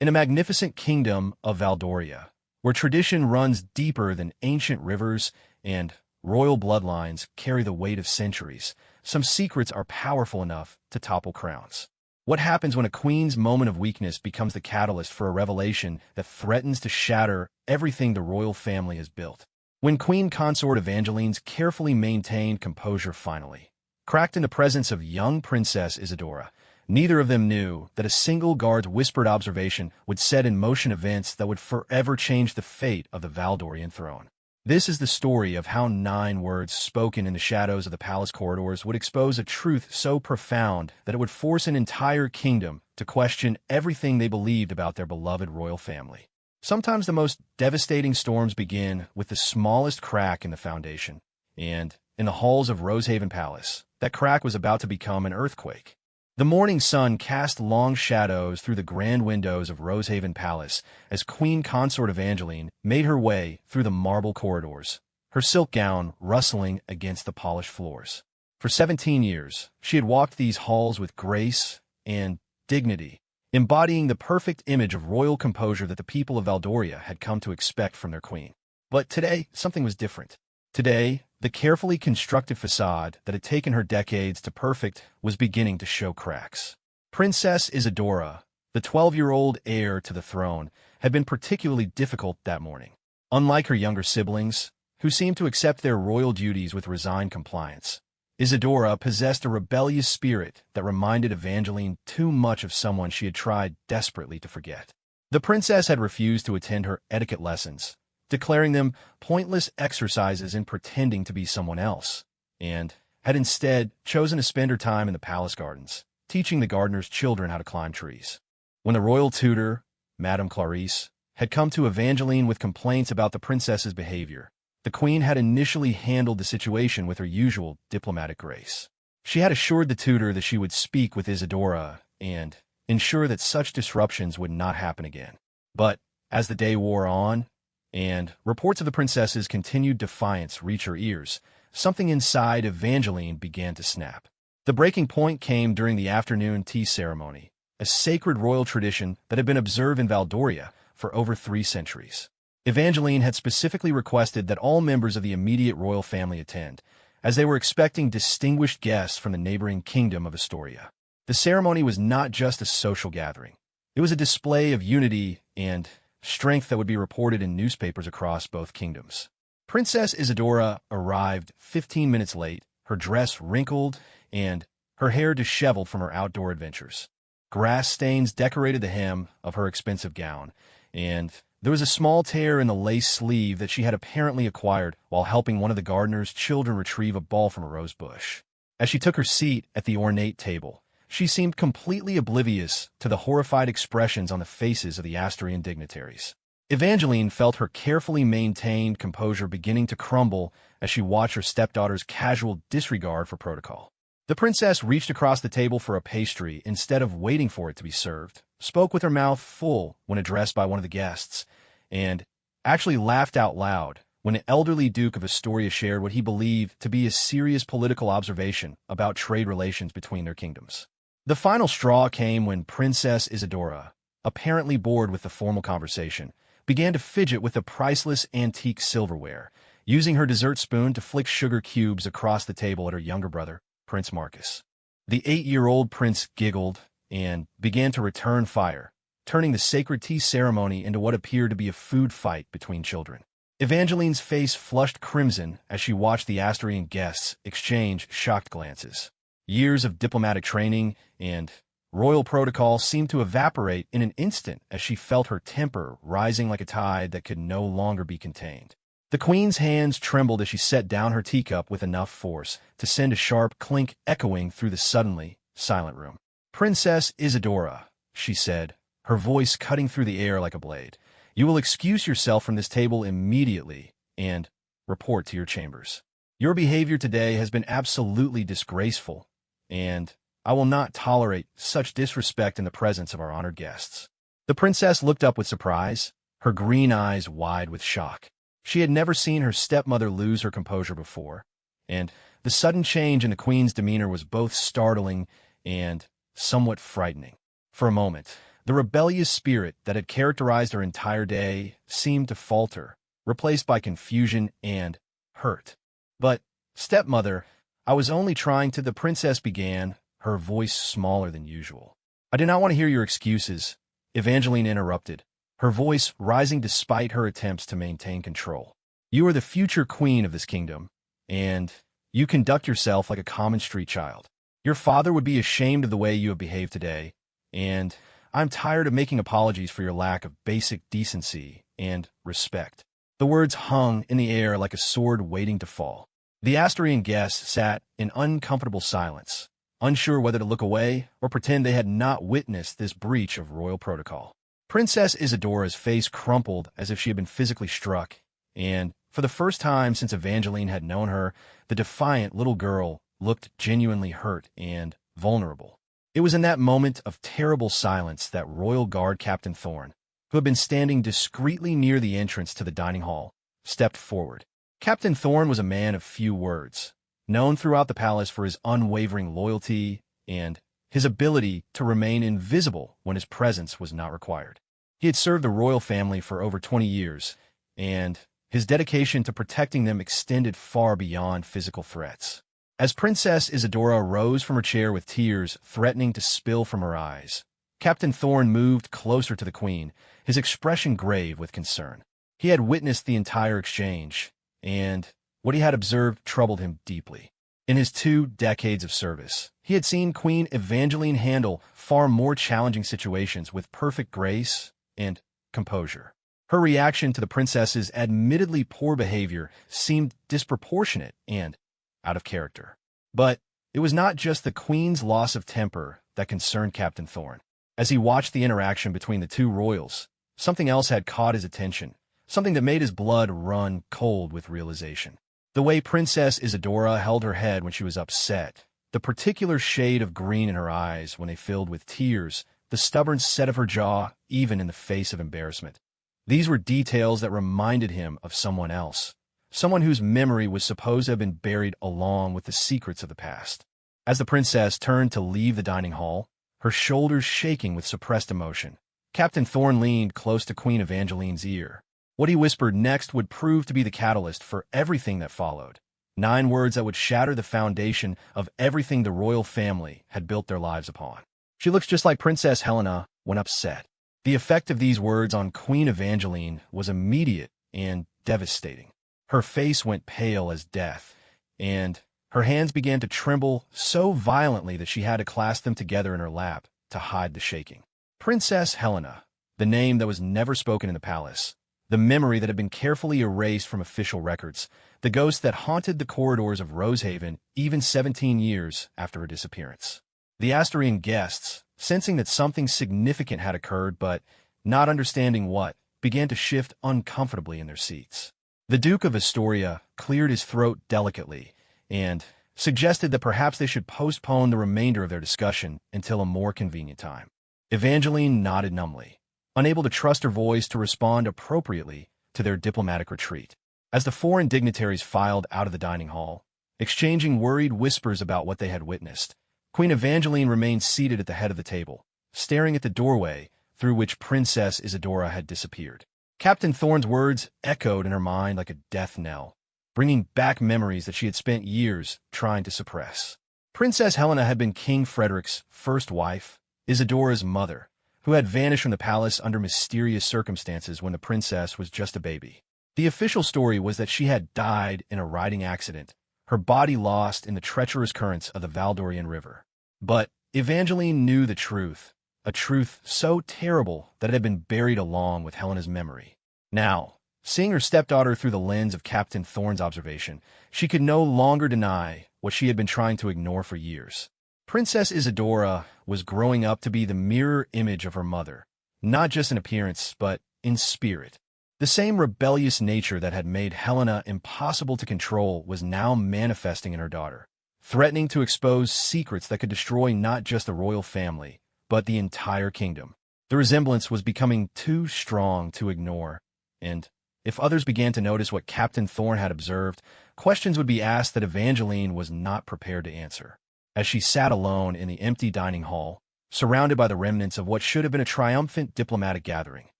In a magnificent kingdom of Valdoria, where tradition runs deeper than ancient rivers and royal bloodlines carry the weight of centuries, some secrets are powerful enough to topple crowns. What happens when a queen's moment of weakness becomes the catalyst for a revelation that threatens to shatter everything the royal family has built? When Queen Consort Evangeline's carefully maintained composure finally cracked in the presence of young Princess Isadora, neither of them knew that a single guard's whispered observation would set in motion events that would forever change the fate of the Valdorian throne. This is the story of how 9 words spoken in the shadows of the palace corridors would expose a truth so profound that it would force an entire kingdom to question everything they believed about their beloved royal family. Sometimes the most devastating storms begin with the smallest crack in the foundation, and in the halls of Rosehaven Palace, that crack was about to become an earthquake. The morning sun cast long shadows through the grand windows of Rosehaven Palace as Queen Consort Evangeline made her way through the marble corridors, her silk gown rustling against the polished floors. For 17 years, she had walked these halls with grace and dignity, embodying the perfect image of royal composure that the people of Valdoria had come to expect from their queen. But today, something was different. Today, the carefully constructed facade that had taken her decades to perfect was beginning to show cracks. Princess Isadora, the 12-year-old heir to the throne, had been particularly difficult that morning. Unlike her younger siblings, who seemed to accept their royal duties with resigned compliance, Isadora possessed a rebellious spirit that reminded Evangeline too much of someone she had tried desperately to forget. The princess had refused to attend her etiquette lessons, declaring them pointless exercises in pretending to be someone else, and had instead chosen to spend her time in the palace gardens, teaching the gardeners' children how to climb trees. When the royal tutor, Madame Clarice, had come to Evangeline with complaints about the princess's behavior, the queen had initially handled the situation with her usual diplomatic grace. She had assured the tutor that she would speak with Isadora and ensure that such disruptions would not happen again. But as the day wore on, and reports of the princess's continued defiance reached her ears, something inside Evangeline began to snap. The breaking point came during the afternoon tea ceremony, a sacred royal tradition that had been observed in Valdoria for over 3 centuries. Evangeline had specifically requested that all members of the immediate royal family attend, as they were expecting distinguished guests from the neighboring kingdom of Astoria. The ceremony was not just a social gathering. It was a display of unity and strength that would be reported in newspapers across both kingdoms. Princess Isadora arrived 15 minutes late, her dress wrinkled and her hair disheveled from her outdoor adventures. Grass stains decorated the hem of her expensive gown, and there was a small tear in the lace sleeve that she had apparently acquired while helping one of the gardener's children retrieve a ball from a rose bush. As she took her seat at the ornate table, she seemed completely oblivious to the horrified expressions on the faces of the Astorian dignitaries. Evangeline felt her carefully maintained composure beginning to crumble as she watched her stepdaughter's casual disregard for protocol. The princess reached across the table for a pastry instead of waiting for it to be served, spoke with her mouth full when addressed by one of the guests, and actually laughed out loud when an elderly Duke of Astoria shared what he believed to be a serious political observation about trade relations between their kingdoms. The final straw came when Princess Isadora, apparently bored with the formal conversation, began to fidget with the priceless antique silverware, using her dessert spoon to flick sugar cubes across the table at her younger brother, Prince Marcus. The 8-year-old prince giggled and began to return fire, turning the sacred tea ceremony into what appeared to be a food fight between children. Evangeline's face flushed crimson as she watched the Astorian guests exchange shocked glances. Years of diplomatic training and royal protocol seemed to evaporate in an instant as she felt her temper rising like a tide that could no longer be contained. The queen's hands trembled as she set down her teacup with enough force to send a sharp clink echoing through the suddenly silent room. "Princess Isadora," she said, her voice cutting through the air like a blade, "you will excuse yourself from this table immediately and report to your chambers. Your behavior today has been absolutely disgraceful, and I will not tolerate such disrespect in the presence of our honored guests." The princess looked up with surprise, her green eyes wide with shock. She had never seen her stepmother lose her composure before, and the sudden change in the queen's demeanor was both startling and somewhat frightening. For a moment, The rebellious spirit that had characterized her entire day seemed to falter, replaced by confusion and hurt. "But, stepmother, I was only trying to," the princess began, her voice smaller than usual. "I do not want to hear your excuses," Evangeline interrupted, her voice rising despite her attempts to maintain control. "You are the future queen of this kingdom, and you conduct yourself like a common street child. Your father would be ashamed of the way you have behaved today, and I'm tired of making apologies for your lack of basic decency and respect." The words hung in the air like a sword waiting to fall. The Asturian guests sat in uncomfortable silence, unsure whether to look away or pretend they had not witnessed this breach of royal protocol. Princess Isadora's face crumpled as if she had been physically struck, and for the first time since Evangeline had known her, the defiant little girl looked genuinely hurt and vulnerable. It was in that moment of terrible silence that Royal Guard Captain Thorne, who had been standing discreetly near the entrance to the dining hall, stepped forward. Captain Thorne was a man of few words, known throughout the palace for his unwavering loyalty and his ability to remain invisible when his presence was not required. He had served the royal family for over 20 years, and his dedication to protecting them extended far beyond physical threats. As Princess Isadora rose from her chair with tears threatening to spill from her eyes, Captain Thorne moved closer to the Queen, his expression grave with concern. He had witnessed the entire exchange, and what he had observed troubled him deeply. In his 2 decades of service, he had seen Queen Evangeline handle far more challenging situations with perfect grace and composure. Her reaction to the princess's admittedly poor behavior seemed disproportionate and out of character. But it was not just the Queen's loss of temper that concerned Captain Thorne. As he watched the interaction between the 2 royals, something else had caught his attention, something that made his blood run cold with realization. The way Princess Isadora held her head when she was upset, the particular shade of green in her eyes when they filled with tears, the stubborn set of her jaw even in the face of embarrassment. These were details that reminded him of someone else, someone whose memory was supposed to have been buried along with the secrets of the past. As the princess turned to leave the dining hall, her shoulders shaking with suppressed emotion, Captain Thorne leaned close to Queen Evangeline's ear. What he whispered next would prove to be the catalyst for everything that followed. 9 words that would shatter the foundation of everything the royal family had built their lives upon. "She looks just like Princess Helena when upset." The effect of these words on Queen Evangeline was immediate and devastating. Her face went pale as death, and her hands began to tremble so violently that she had to clasp them together in her lap to hide the shaking. Princess Helena, the name that was never spoken in the palace, the memory that had been carefully erased from official records, the ghost that haunted the corridors of Rosehaven even 17 years after her disappearance. The Asturian guests, sensing that something significant had occurred but not understanding what, began to shift uncomfortably in their seats. The Duke of Astoria cleared his throat delicately and suggested that perhaps they should postpone the remainder of their discussion until a more convenient time. Evangeline nodded numbly, unable to trust her voice to respond appropriately to their diplomatic retreat. As the foreign dignitaries filed out of the dining hall, exchanging worried whispers about what they had witnessed, Queen Evangeline remained seated at the head of the table, staring at the doorway through which Princess Isadora had disappeared. Captain Thorne's words echoed in her mind like a death knell, bringing back memories that she had spent years trying to suppress. Princess Helena had been King Frederick's first wife, Isadora's mother, who had vanished from the palace under mysterious circumstances when the princess was just a baby. The official story was that she had died in a riding accident, her body lost in the treacherous currents of the Valdorian River. But Evangeline knew the truth, a truth so terrible that it had been buried along with Helena's memory. Now, seeing her stepdaughter through the lens of Captain Thorne's observation, she could no longer deny what she had been trying to ignore for years. Princess Isadora was growing up to be the mirror image of her mother, not just in appearance, but in spirit. The same rebellious nature that had made Helena impossible to control was now manifesting in her daughter, threatening to expose secrets that could destroy not just the royal family, but the entire kingdom. The resemblance was becoming too strong to ignore, and if others began to notice what Captain Thorne had observed, questions would be asked that Evangeline was not prepared to answer. As she sat alone in the empty dining hall, surrounded by the remnants of what should have been a triumphant diplomatic gathering.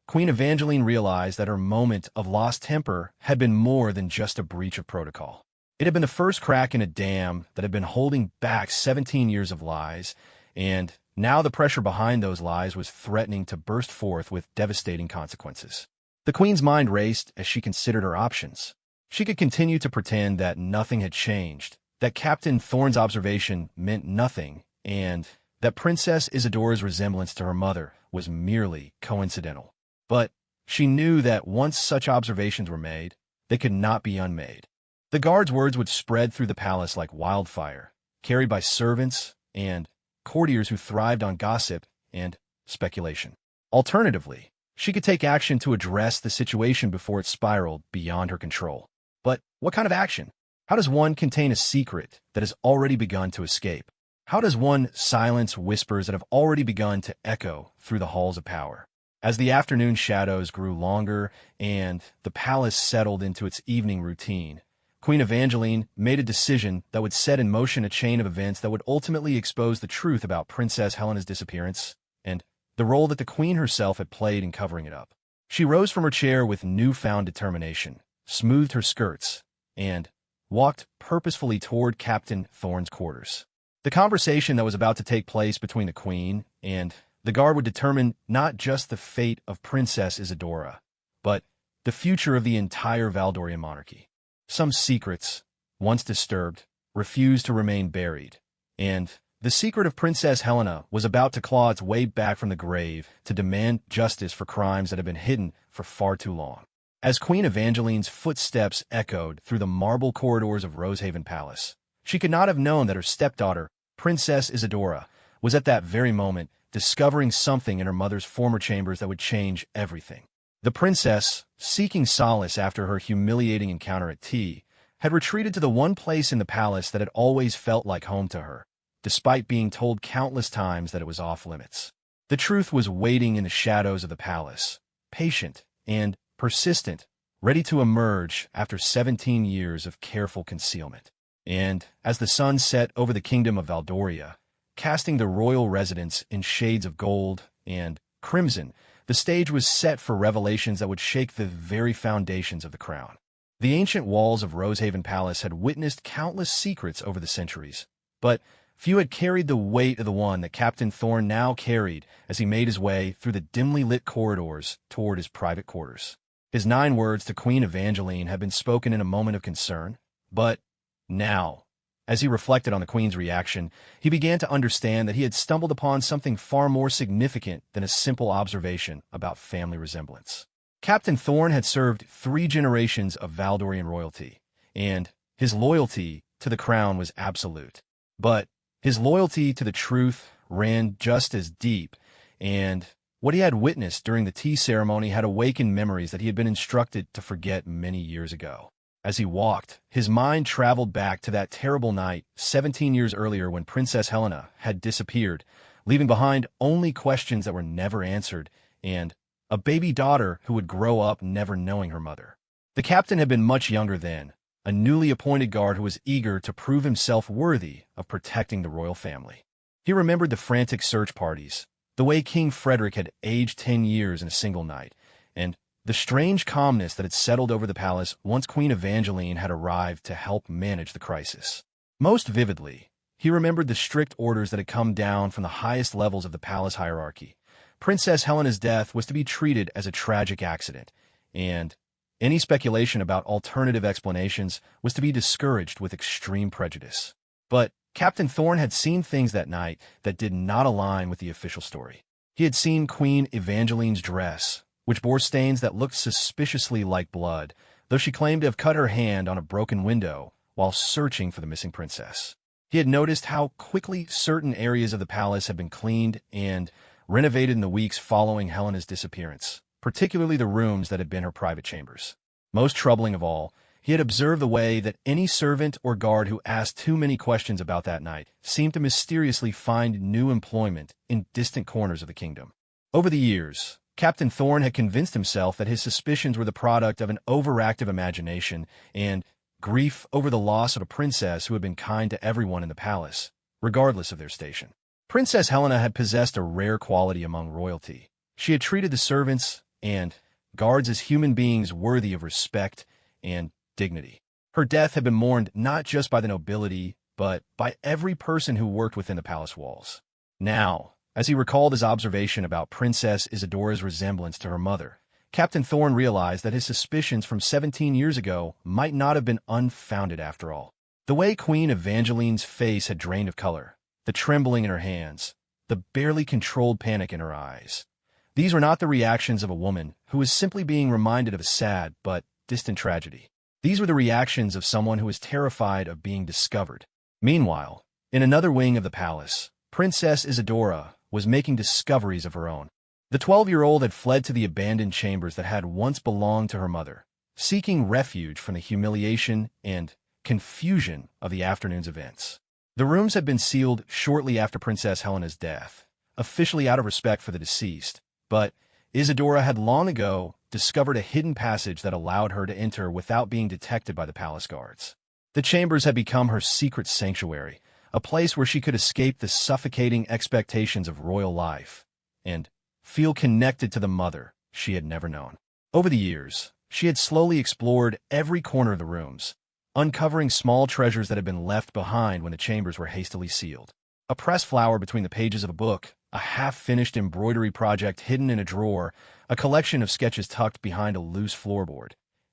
Queen Evangeline realized that her moment of lost temper had been more than just a breach of protocol. It had been the first crack in a dam that had been holding back 17 years of lies, and now the pressure behind those lies was threatening to burst forth with devastating consequences. The queen's mind raced as she considered her options. She could continue to pretend that nothing had changed, that Captain Thorne's observation meant nothing, and that Princess Isadora's resemblance to her mother was merely coincidental. But she knew that once such observations were made, they could not be unmade. The guard's words would spread through the palace like wildfire, carried by servants and courtiers who thrived on gossip and speculation. Alternatively, she could take action to address the situation before it spiraled beyond her control. But what kind of action? How does one contain a secret that has already begun to escape? How does one silence whispers that have already begun to echo through the halls of power? As the afternoon shadows grew longer and the palace settled into its evening routine, Queen Evangeline made a decision that would set in motion a chain of events that would ultimately expose the truth about Princess Helena's disappearance and the role that the queen herself had played in covering it up. She rose from her chair with newfound determination, smoothed her skirts, and walked purposefully toward Captain Thorne's quarters. The conversation that was about to take place between the queen and the guard would determine not just the fate of Princess Isadora, but the future of the entire Valdorian monarchy. Some secrets, once disturbed, refused to remain buried, and the secret of Princess Helena was about to claw its way back from the grave to demand justice for crimes that had been hidden for far too long. As Queen Evangeline's footsteps echoed through the marble corridors of Rosehaven Palace, she could not have known that her stepdaughter, Princess Isadora, was at that very moment discovering something in her mother's former chambers that would change everything. The princess, seeking solace after her humiliating encounter at tea, had retreated to the one place in the palace that had always felt like home to her, despite being told countless times that it was off-limits. The truth was waiting in the shadows of the palace, patient and persistent, ready to emerge after 17 years of careful concealment. And as the sun set over the kingdom of Valdoria, casting the royal residence in shades of gold and crimson, the stage was set for revelations that would shake the very foundations of the crown. The ancient walls of Rosehaven Palace had witnessed countless secrets over the centuries, but few had carried the weight of the one that Captain Thorne now carried as he made his way through the dimly lit corridors toward his private quarters. His 9 words to Queen Evangeline had been spoken in a moment of concern, but now, as he reflected on the Queen's reaction, he began to understand that he had stumbled upon something far more significant than a simple observation about family resemblance. Captain Thorne had served 3 generations of Valdorian royalty, and his loyalty to the crown was absolute. But his loyalty to the truth ran just as deep, and what he had witnessed during the tea ceremony had awakened memories that he had been instructed to forget many years ago. As he walked, his mind traveled back to that terrible night 17 years earlier when Princess Helena had disappeared, leaving behind only questions that were never answered and a baby daughter who would grow up never knowing her mother. The captain had been much younger then, a newly appointed guard who was eager to prove himself worthy of protecting the royal family. He remembered the frantic search parties, the way King Frederick had aged 10 years in a single night, and the strange calmness that had settled over the palace once Queen Evangeline had arrived to help manage the crisis. Most vividly, he remembered the strict orders that had come down from the highest levels of the palace hierarchy. Princess Helena's death was to be treated as a tragic accident, and any speculation about alternative explanations was to be discouraged with extreme prejudice. But Captain Thorne had seen things that night that did not align with the official story. He had seen Queen Evangeline's dress, which bore stains that looked suspiciously like blood, though she claimed to have cut her hand on a broken window while searching for the missing princess. He had noticed how quickly certain areas of the palace had been cleaned and renovated in the weeks following Helena's disappearance, particularly the rooms that had been her private chambers. Most troubling of all, he had observed the way that any servant or guard who asked too many questions about that night seemed to mysteriously find new employment in distant corners of the kingdom. Over the years, Captain Thorne had convinced himself that his suspicions were the product of an overactive imagination and grief over the loss of a princess who had been kind to everyone in the palace, regardless of their station. Princess Helena had possessed a rare quality among royalty. She had treated the servants and guards as human beings worthy of respect and dignity. Her death had been mourned not just by the nobility, but by every person who worked within the palace walls. Now, as he recalled his observation about Princess Isadora's resemblance to her mother, Captain Thorne realized that his suspicions from 17 years ago might not have been unfounded after all. The way Queen Evangeline's face had drained of color, the trembling in her hands, the barely controlled panic in her eyes. These were not the reactions of a woman who was simply being reminded of a sad but distant tragedy. These were the reactions of someone who was terrified of being discovered. Meanwhile, in another wing of the palace, Princess Isadora was making discoveries of her own. The 12-year-old had fled to the abandoned chambers that had once belonged to her mother, seeking refuge from the humiliation and confusion of the afternoon's events. The rooms had been sealed shortly after Princess Helena's death, officially out of respect for the deceased, but Isadora had long ago discovered a hidden passage that allowed her to enter without being detected by the palace guards. The chambers had become her secret sanctuary, a place where she could escape the suffocating expectations of royal life and feel connected to the mother she had never known. Over the years, she had slowly explored every corner of the rooms, uncovering small treasures that had been left behind when the chambers were hastily sealed. A pressed flower between the pages of a book, a half-finished embroidery project hidden in a drawer, a collection of sketches tucked behind a loose floorboard.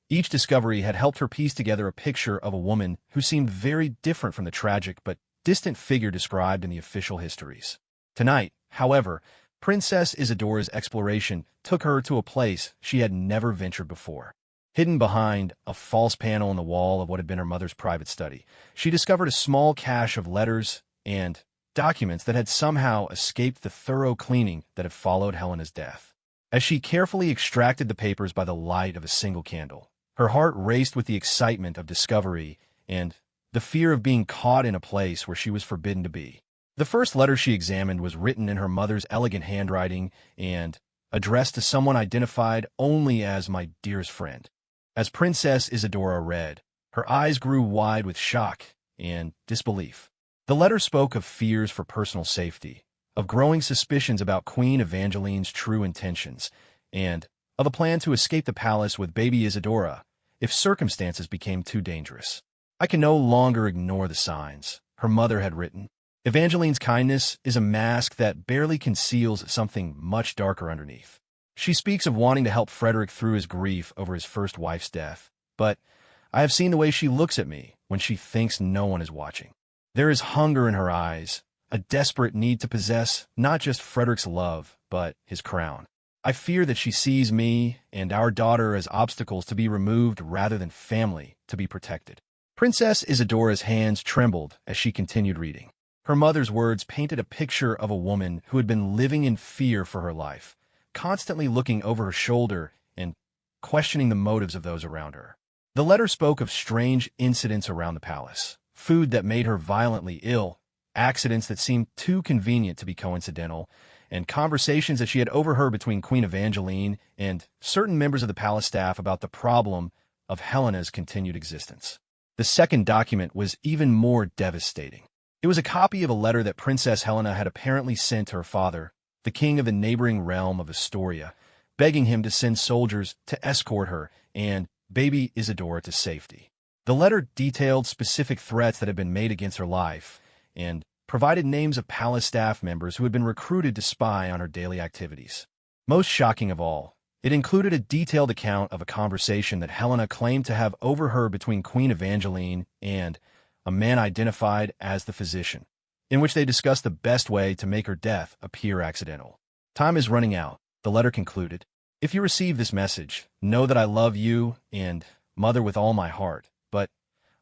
Each discovery had helped her piece together a picture of a woman who seemed very different from the tragic but distant figure described in the official histories. Tonight, however, Princess Isadora's exploration took her to a place she had never ventured before. Hidden behind a false panel in the wall of what had been her mother's private study, she discovered a small cache of letters and documents that had somehow escaped the thorough cleaning that had followed Helena's death. As she carefully extracted the papers by the light of a single candle, her heart raced with the excitement of discovery and the fear of being caught in a place where she was forbidden to be. The first letter she examined was written in her mother's elegant handwriting and addressed to someone identified only as my dearest friend. As Princess Isadora read, her eyes grew wide with shock and disbelief. The letter spoke of fears for personal safety, of growing suspicions about Queen Evangeline's true intentions, and of a plan to escape the palace with baby Isadora if circumstances became too dangerous. I can no longer ignore the signs, her mother had written. Evangeline's kindness is a mask that barely conceals something much darker underneath. She speaks of wanting to help Frederick through his grief over his first wife's death, but I have seen the way she looks at me when she thinks no one is watching. There is hunger in her eyes, a desperate need to possess not just Frederick's love, but his crown. I fear that she sees me and our daughter as obstacles to be removed rather than family to be protected. Princess Isadora's hands trembled as she continued reading. Her mother's words painted a picture of a woman who had been living in fear for her life, constantly looking over her shoulder and questioning the motives of those around her. The letter spoke of strange incidents around the palace, food that made her violently ill, accidents that seemed too convenient to be coincidental, and conversations that she had overheard between Queen Evangeline and certain members of the palace staff about the problem of Helena's continued existence. The second document was even more devastating. It was a copy of a letter that Princess Helena had apparently sent to her father, the king of the neighboring realm of Astoria, begging him to send soldiers to escort her and baby Isadora to safety. The letter detailed specific threats that had been made against her life and provided names of palace staff members who had been recruited to spy on her daily activities. Most shocking of all, it included a detailed account of a conversation that Helena claimed to have overheard between Queen Evangeline and a man identified as the physician, in which they discussed the best way to make her death appear accidental. Time is running out, the letter concluded. If you receive this message, know that I love you and Mother with all my heart, but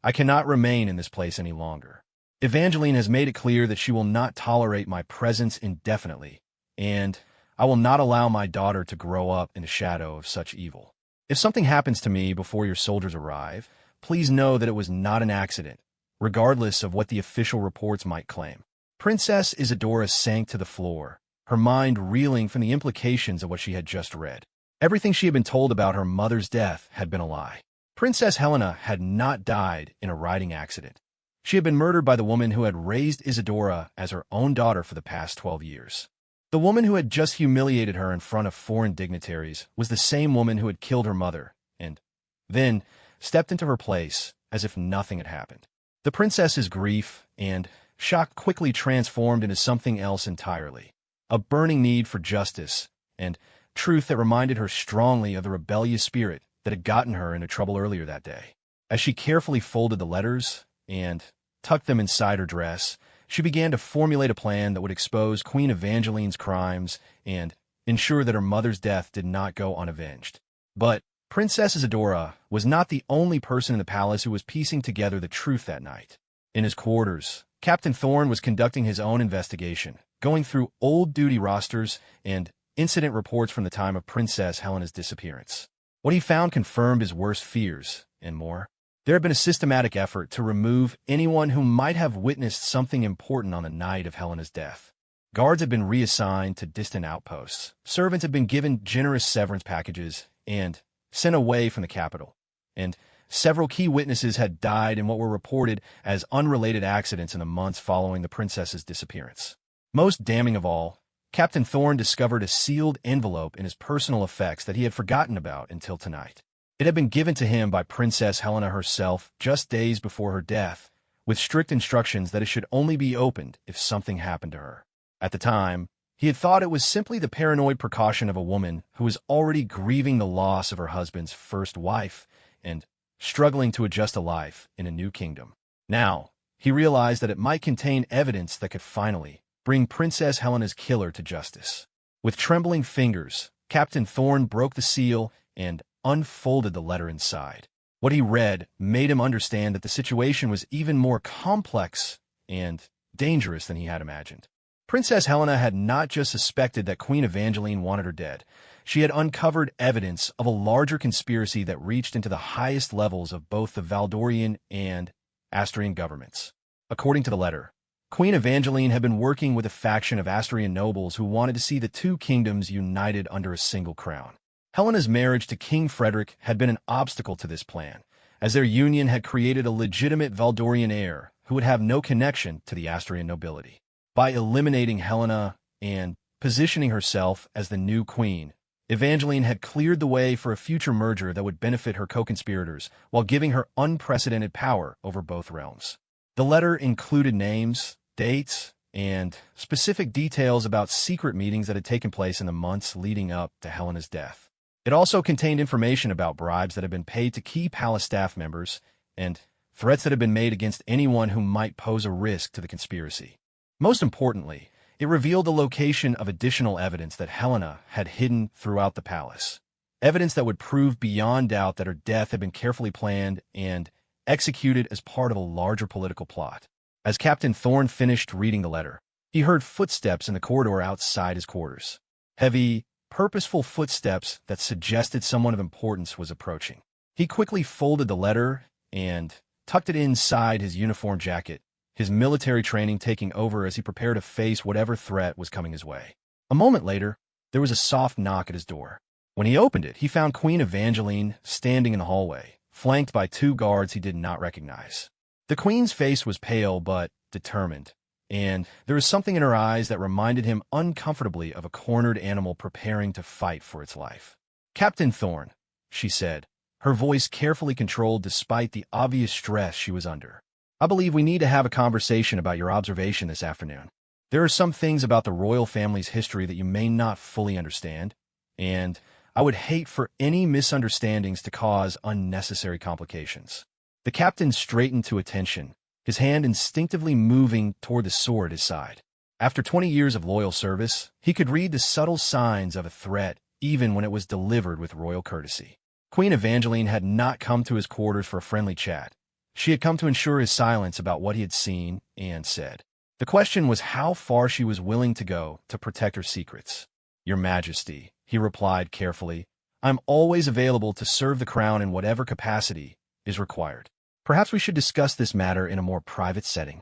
I cannot remain in this place any longer. Evangeline has made it clear that she will not tolerate my presence indefinitely, and I will not allow my daughter to grow up in the shadow of such evil. If something happens to me before your soldiers arrive, please know that it was not an accident, regardless of what the official reports might claim. Princess Isadora sank to the floor, her mind reeling from the implications of what she had just read. Everything she had been told about her mother's death had been a lie. Princess Helena had not died in a riding accident. She had been murdered by the woman who had raised Isadora as her own daughter for the past 12 years. The woman who had just humiliated her in front of foreign dignitaries was the same woman who had killed her mother, and then stepped into her place as if nothing had happened. The princess's grief and shock quickly transformed into something else entirely, a burning need for justice and truth that reminded her strongly of the rebellious spirit that had gotten her into trouble earlier that day. As she carefully folded the letters and tucked them inside her dress, she began to formulate a plan that would expose Queen Evangeline's crimes and ensure that her mother's death did not go unavenged. But Princess Isadora was not the only person in the palace who was piecing together the truth that night. In his quarters, Captain Thorne was conducting his own investigation, going through old duty rosters and incident reports from the time of Princess Helena's disappearance. What he found confirmed his worst fears, and more. There had been a systematic effort to remove anyone who might have witnessed something important on the night of Helena's death. Guards had been reassigned to distant outposts. Servants had been given generous severance packages and sent away from the capital. And several key witnesses had died in what were reported as unrelated accidents in the months following the princess's disappearance. Most damning of all, Captain Thorne discovered a sealed envelope in his personal effects that he had forgotten about until tonight. It had been given to him by Princess Helena herself just days before her death, with strict instructions that it should only be opened if something happened to her. At the time, he had thought it was simply the paranoid precaution of a woman who was already grieving the loss of her husband's first wife and struggling to adjust to life in a new kingdom. Now, he realized that it might contain evidence that could finally bring Princess Helena's killer to justice. With trembling fingers, Captain Thorne broke the seal and unfolded the letter inside. What he read made him understand that the situation was even more complex and dangerous than he had imagined. Princess Helena had not just suspected that Queen Evangeline wanted her dead. She had uncovered evidence of a larger conspiracy that reached into the highest levels of both the Valdorian and Astrian governments. According to the letter, Queen Evangeline had been working with a faction of Astrian nobles who wanted to see the two kingdoms united under a single crown. Helena's marriage to King Frederick had been an obstacle to this plan, as their union had created a legitimate Valdorian heir who would have no connection to the Astrian nobility. By eliminating Helena and positioning herself as the new queen, Evangeline had cleared the way for a future merger that would benefit her co-conspirators while giving her unprecedented power over both realms. The letter included names, dates, and specific details about secret meetings that had taken place in the months leading up to Helena's death. It also contained information about bribes that had been paid to key palace staff members and threats that had been made against anyone who might pose a risk to the conspiracy. Most importantly, it revealed the location of additional evidence that Helena had hidden throughout the palace. Evidence that would prove beyond doubt that her death had been carefully planned and executed as part of a larger political plot. As Captain Thorne finished reading the letter, he heard footsteps in the corridor outside his quarters. Heavy, purposeful footsteps that suggested someone of importance was approaching. He quickly folded the letter and tucked it inside his uniform jacket, his military training taking over as he prepared to face whatever threat was coming his way. A moment later, there was a soft knock at his door. When he opened it, he found Queen Evangeline standing in the hallway, flanked by two guards he did not recognize. The queen's face was pale but determined, and there was something in her eyes that reminded him uncomfortably of a cornered animal preparing to fight for its life. "Captain Thorne," she said, her voice carefully controlled despite the obvious stress she was under. "I believe we need to have a conversation about your observation this afternoon. There are some things about the royal family's history that you may not fully understand, and I would hate for any misunderstandings to cause unnecessary complications." The captain straightened to attention, his hand instinctively moving toward the sword at his side. After 20 years of loyal service, he could read the subtle signs of a threat even when it was delivered with royal courtesy. Queen Evangeline had not come to his quarters for a friendly chat. She had come to ensure his silence about what he had seen and said. The question was how far she was willing to go to protect her secrets. "Your Majesty," he replied carefully, "I'm always available to serve the crown in whatever capacity is required. Perhaps we should discuss this matter in a more private setting."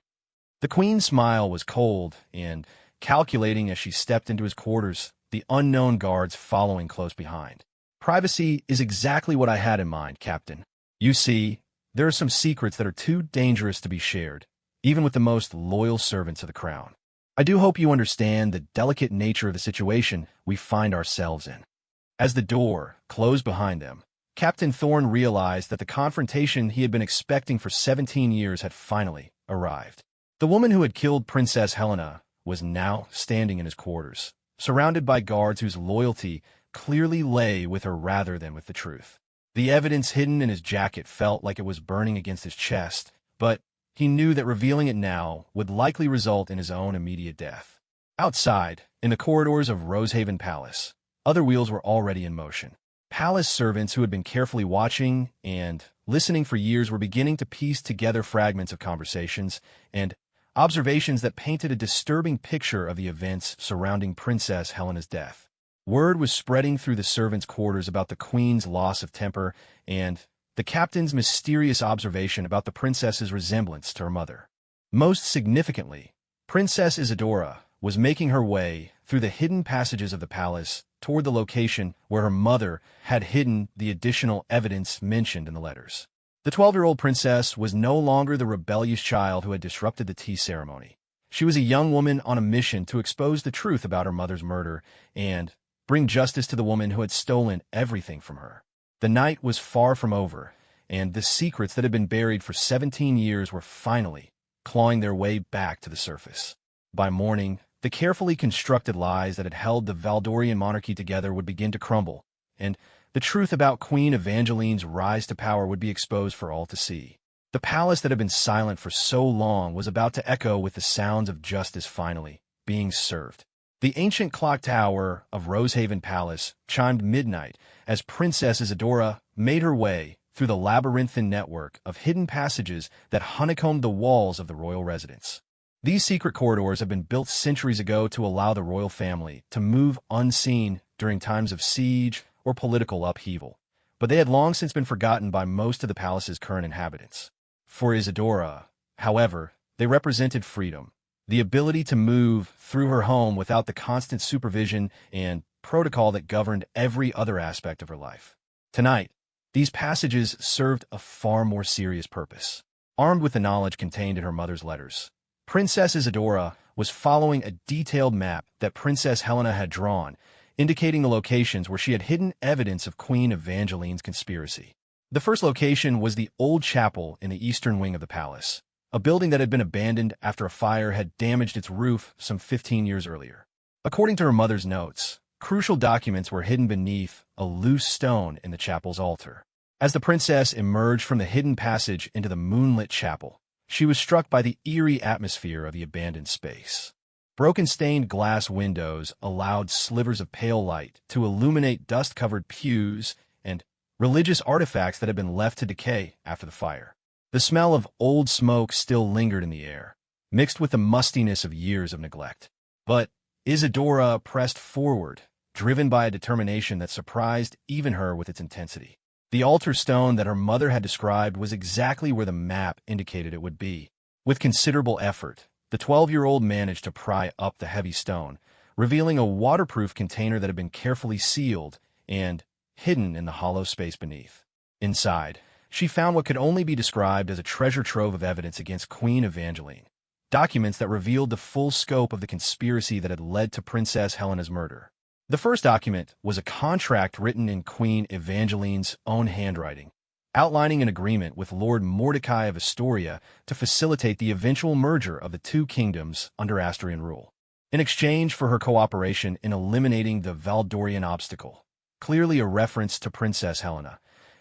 The queen's smile was cold and calculating as she stepped into his quarters, the unknown guards following close behind. "Privacy is exactly what I had in mind, Captain. You see, there are some secrets that are too dangerous to be shared, even with the most loyal servants of the crown. I do hope you understand the delicate nature of the situation we find ourselves in. As the door closed behind them, Captain Thorne realized that the confrontation he had been expecting for 17 years had finally arrived. The woman who had killed Princess Helena was now standing in his quarters, surrounded by guards whose loyalty clearly lay with her rather than with the truth. The evidence hidden in his jacket felt like it was burning against his chest, but he knew that revealing it now would likely result in his own immediate death. Outside, in the corridors of Rosehaven Palace, other wheels were already in motion. Palace servants who had been carefully watching and listening for years were beginning to piece together fragments of conversations and observations that painted a disturbing picture of the events surrounding Princess Helena's death. Word was spreading through the servants' quarters about the Queen's loss of temper and the captain's mysterious observation about the princess's resemblance to her mother. Most significantly, Princess Isadora was making her way through the hidden passages of the palace toward the location where her mother had hidden the additional evidence mentioned in the letters. The 12-year-old princess was no longer the rebellious child who had disrupted the tea ceremony. She was a young woman on a mission to expose the truth about her mother's murder and bring justice to the woman who had stolen everything from her. The night was far from over, and the secrets that had been buried for 17 years were finally clawing their way back to the surface. By morning, the carefully constructed lies that had held the Valdorian monarchy together would begin to crumble, and the truth about Queen Evangeline's rise to power would be exposed for all to see. The palace that had been silent for so long was about to echo with the sounds of justice finally being served. The ancient clock tower of Rosehaven Palace chimed midnight as Princess Isadora made her way through the labyrinthine network of hidden passages that honeycombed the walls of the royal residence. These secret corridors had been built centuries ago to allow the royal family to move unseen during times of siege or political upheaval, but they had long since been forgotten by most of the palace's current inhabitants. For Isadora, however, they represented freedom, the ability to move through her home without the constant supervision and protocol that governed every other aspect of her life. Tonight, these passages served a far more serious purpose. Armed with the knowledge contained in her mother's letters, Princess Isadora was following a detailed map that Princess Helena had drawn, indicating the locations where she had hidden evidence of Queen Evangeline's conspiracy. The first location was the old chapel in the eastern wing of the palace, a building that had been abandoned after a fire had damaged its roof some 15 years earlier. According to her mother's notes, crucial documents were hidden beneath a loose stone in the chapel's altar. As the princess emerged from the hidden passage into the moonlit chapel, she was struck by the eerie atmosphere of the abandoned space. Broken stained glass windows allowed slivers of pale light to illuminate dust-covered pews and religious artifacts that had been left to decay after the fire. The smell of old smoke still lingered in the air, mixed with the mustiness of years of neglect. But Isadora pressed forward, driven by a determination that surprised even her with its intensity. The altar stone that her mother had described was exactly where the map indicated it would be. With considerable effort, the 12-year-old managed to pry up the heavy stone, revealing a waterproof container that had been carefully sealed and hidden in the hollow space beneath. Inside, she found what could only be described as a treasure trove of evidence against Queen Evangeline, documents that revealed the full scope of the conspiracy that had led to Princess Helena's murder. The first document was a contract written in Queen Evangeline's own handwriting, outlining an agreement with Lord Mordecai of Astoria to facilitate the eventual merger of the two kingdoms under Asturian rule. In exchange for her cooperation in eliminating the Valdorian obstacle, clearly a reference to Princess Helena,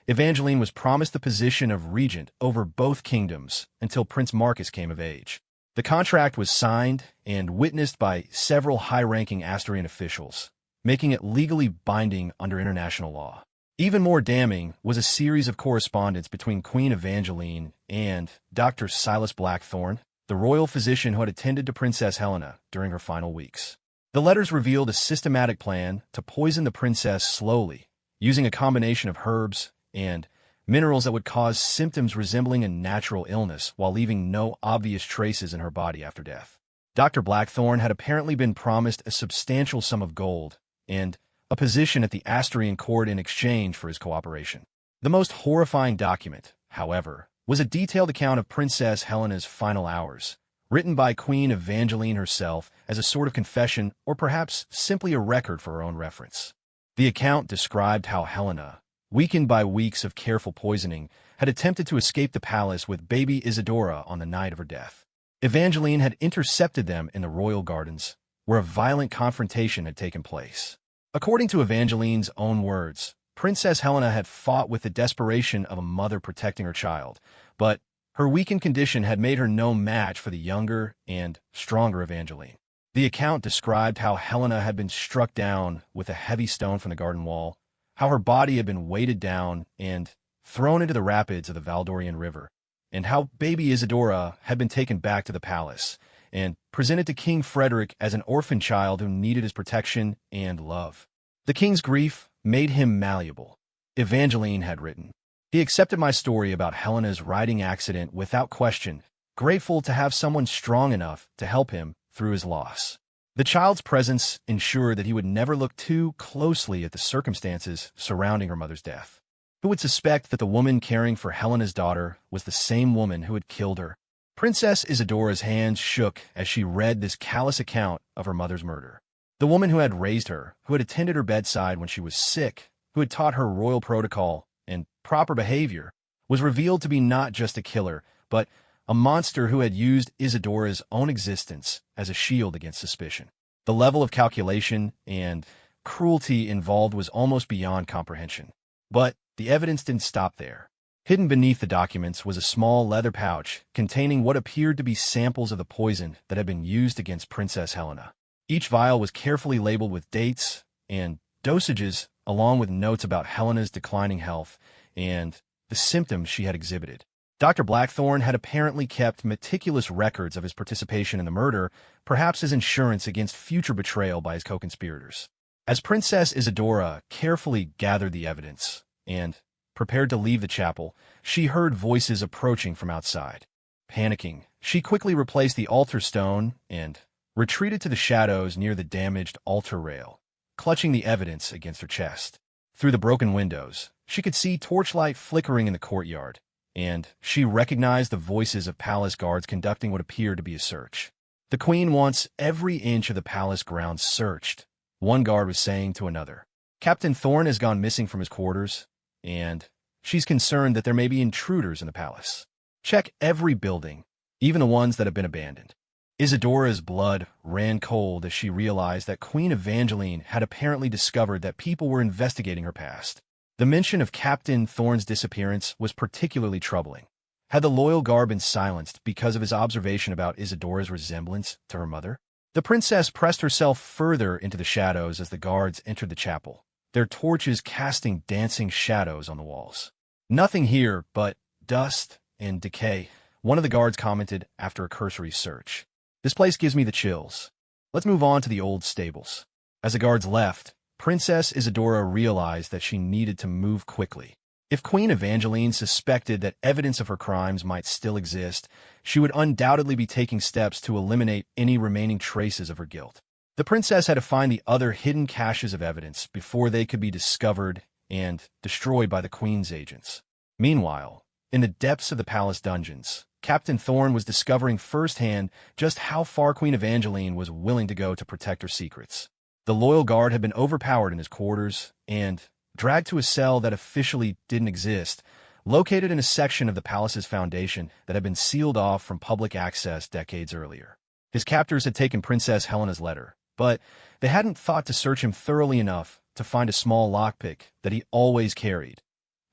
Evangeline was promised the position of regent over both kingdoms until Prince Marcus came of age. The contract was signed and witnessed by several high-ranking Asturian officials, making it legally binding under international law. Even more damning was a series of correspondence between Queen Evangeline and Dr. Silas Blackthorne, the royal physician who had attended to Princess Helena during her final weeks. The letters revealed a systematic plan to poison the princess slowly, using a combination of herbs and minerals that would cause symptoms resembling a natural illness while leaving no obvious traces in her body after death. Dr. Blackthorne had apparently been promised a substantial sum of gold and a position at the Asturian court in exchange for his cooperation. The most horrifying document, however, was a detailed account of Princess Helena's final hours, written by Queen Evangeline herself as a sort of confession or perhaps simply a record for her own reference. The account described how Helena, weakened by weeks of careful poisoning, had attempted to escape the palace with baby Isadora on the night of her death. Evangeline had intercepted them in the royal gardens, where a violent confrontation had taken place. According to Evangeline's own words, Princess Helena had fought with the desperation of a mother protecting her child, but her weakened condition had made her no match for the younger and stronger Evangeline. The account described how Helena had been struck down with a heavy stone from the garden wall, how her body had been weighted down and thrown into the rapids of the Valdorian River, and how baby Isadora had been taken back to the palace and presented to King Frederick as an orphan child who needed his protection and love. The king's grief made him malleable, Evangeline had written. He accepted my story about Helena's riding accident without question, grateful to have someone strong enough to help him through his loss. The child's presence ensured that he would never look too closely at the circumstances surrounding her mother's death. Who would suspect that the woman caring for Helena's daughter was the same woman who had killed her? Princess Isadora's hands shook as she read this callous account of her mother's murder. The woman who had raised her, who had attended her bedside when she was sick, who had taught her royal protocol and proper behavior, was revealed to be not just a killer, but a monster who had used Isadora's own existence as a shield against suspicion. The level of calculation and cruelty involved was almost beyond comprehension. But the evidence didn't stop there. Hidden beneath the documents was a small leather pouch containing what appeared to be samples of the poison that had been used against Princess Helena. Each vial was carefully labeled with dates and dosages, along with notes about Helena's declining health and the symptoms she had exhibited. Dr. Blackthorne had apparently kept meticulous records of his participation in the murder, perhaps as insurance against future betrayal by his co-conspirators. As Princess Isadora carefully gathered the evidence and prepared to leave the chapel, she heard voices approaching from outside. Panicking, she quickly replaced the altar stone and retreated to the shadows near the damaged altar rail, clutching the evidence against her chest. Through the broken windows, she could see torchlight flickering in the courtyard, and she recognized the voices of palace guards conducting what appeared to be a search. "The Queen wants every inch of the palace grounds searched," one guard was saying to another. "Captain Thorne has gone missing from his quarters, and she's concerned that there may be intruders in the palace. Check every building, even the ones that have been abandoned." Isadora's blood ran cold as she realized that Queen Evangeline had apparently discovered that people were investigating her past. The mention of Captain Thorne's disappearance was particularly troubling. Had the loyal guard been silenced because of his observation about Isadora's resemblance to her mother? The princess pressed herself further into the shadows as the guards entered the chapel, their torches casting dancing shadows on the walls. "Nothing here but dust and decay," one of the guards commented after a cursory search. "This place gives me the chills. Let's move on to the old stables." As the guards left, Princess Isadora realized that she needed to move quickly. If Queen Evangeline suspected that evidence of her crimes might still exist, she would undoubtedly be taking steps to eliminate any remaining traces of her guilt. The princess had to find the other hidden caches of evidence before they could be discovered and destroyed by the Queen's agents. Meanwhile, in the depths of the palace dungeons, Captain Thorne was discovering firsthand just how far Queen Evangeline was willing to go to protect her secrets. The loyal guard had been overpowered in his quarters and dragged to a cell that officially didn't exist, located in a section of the palace's foundation that had been sealed off from public access decades earlier. His captors had taken Princess Helena's letter, but they hadn't thought to search him thoroughly enough to find a small lockpick that he always carried,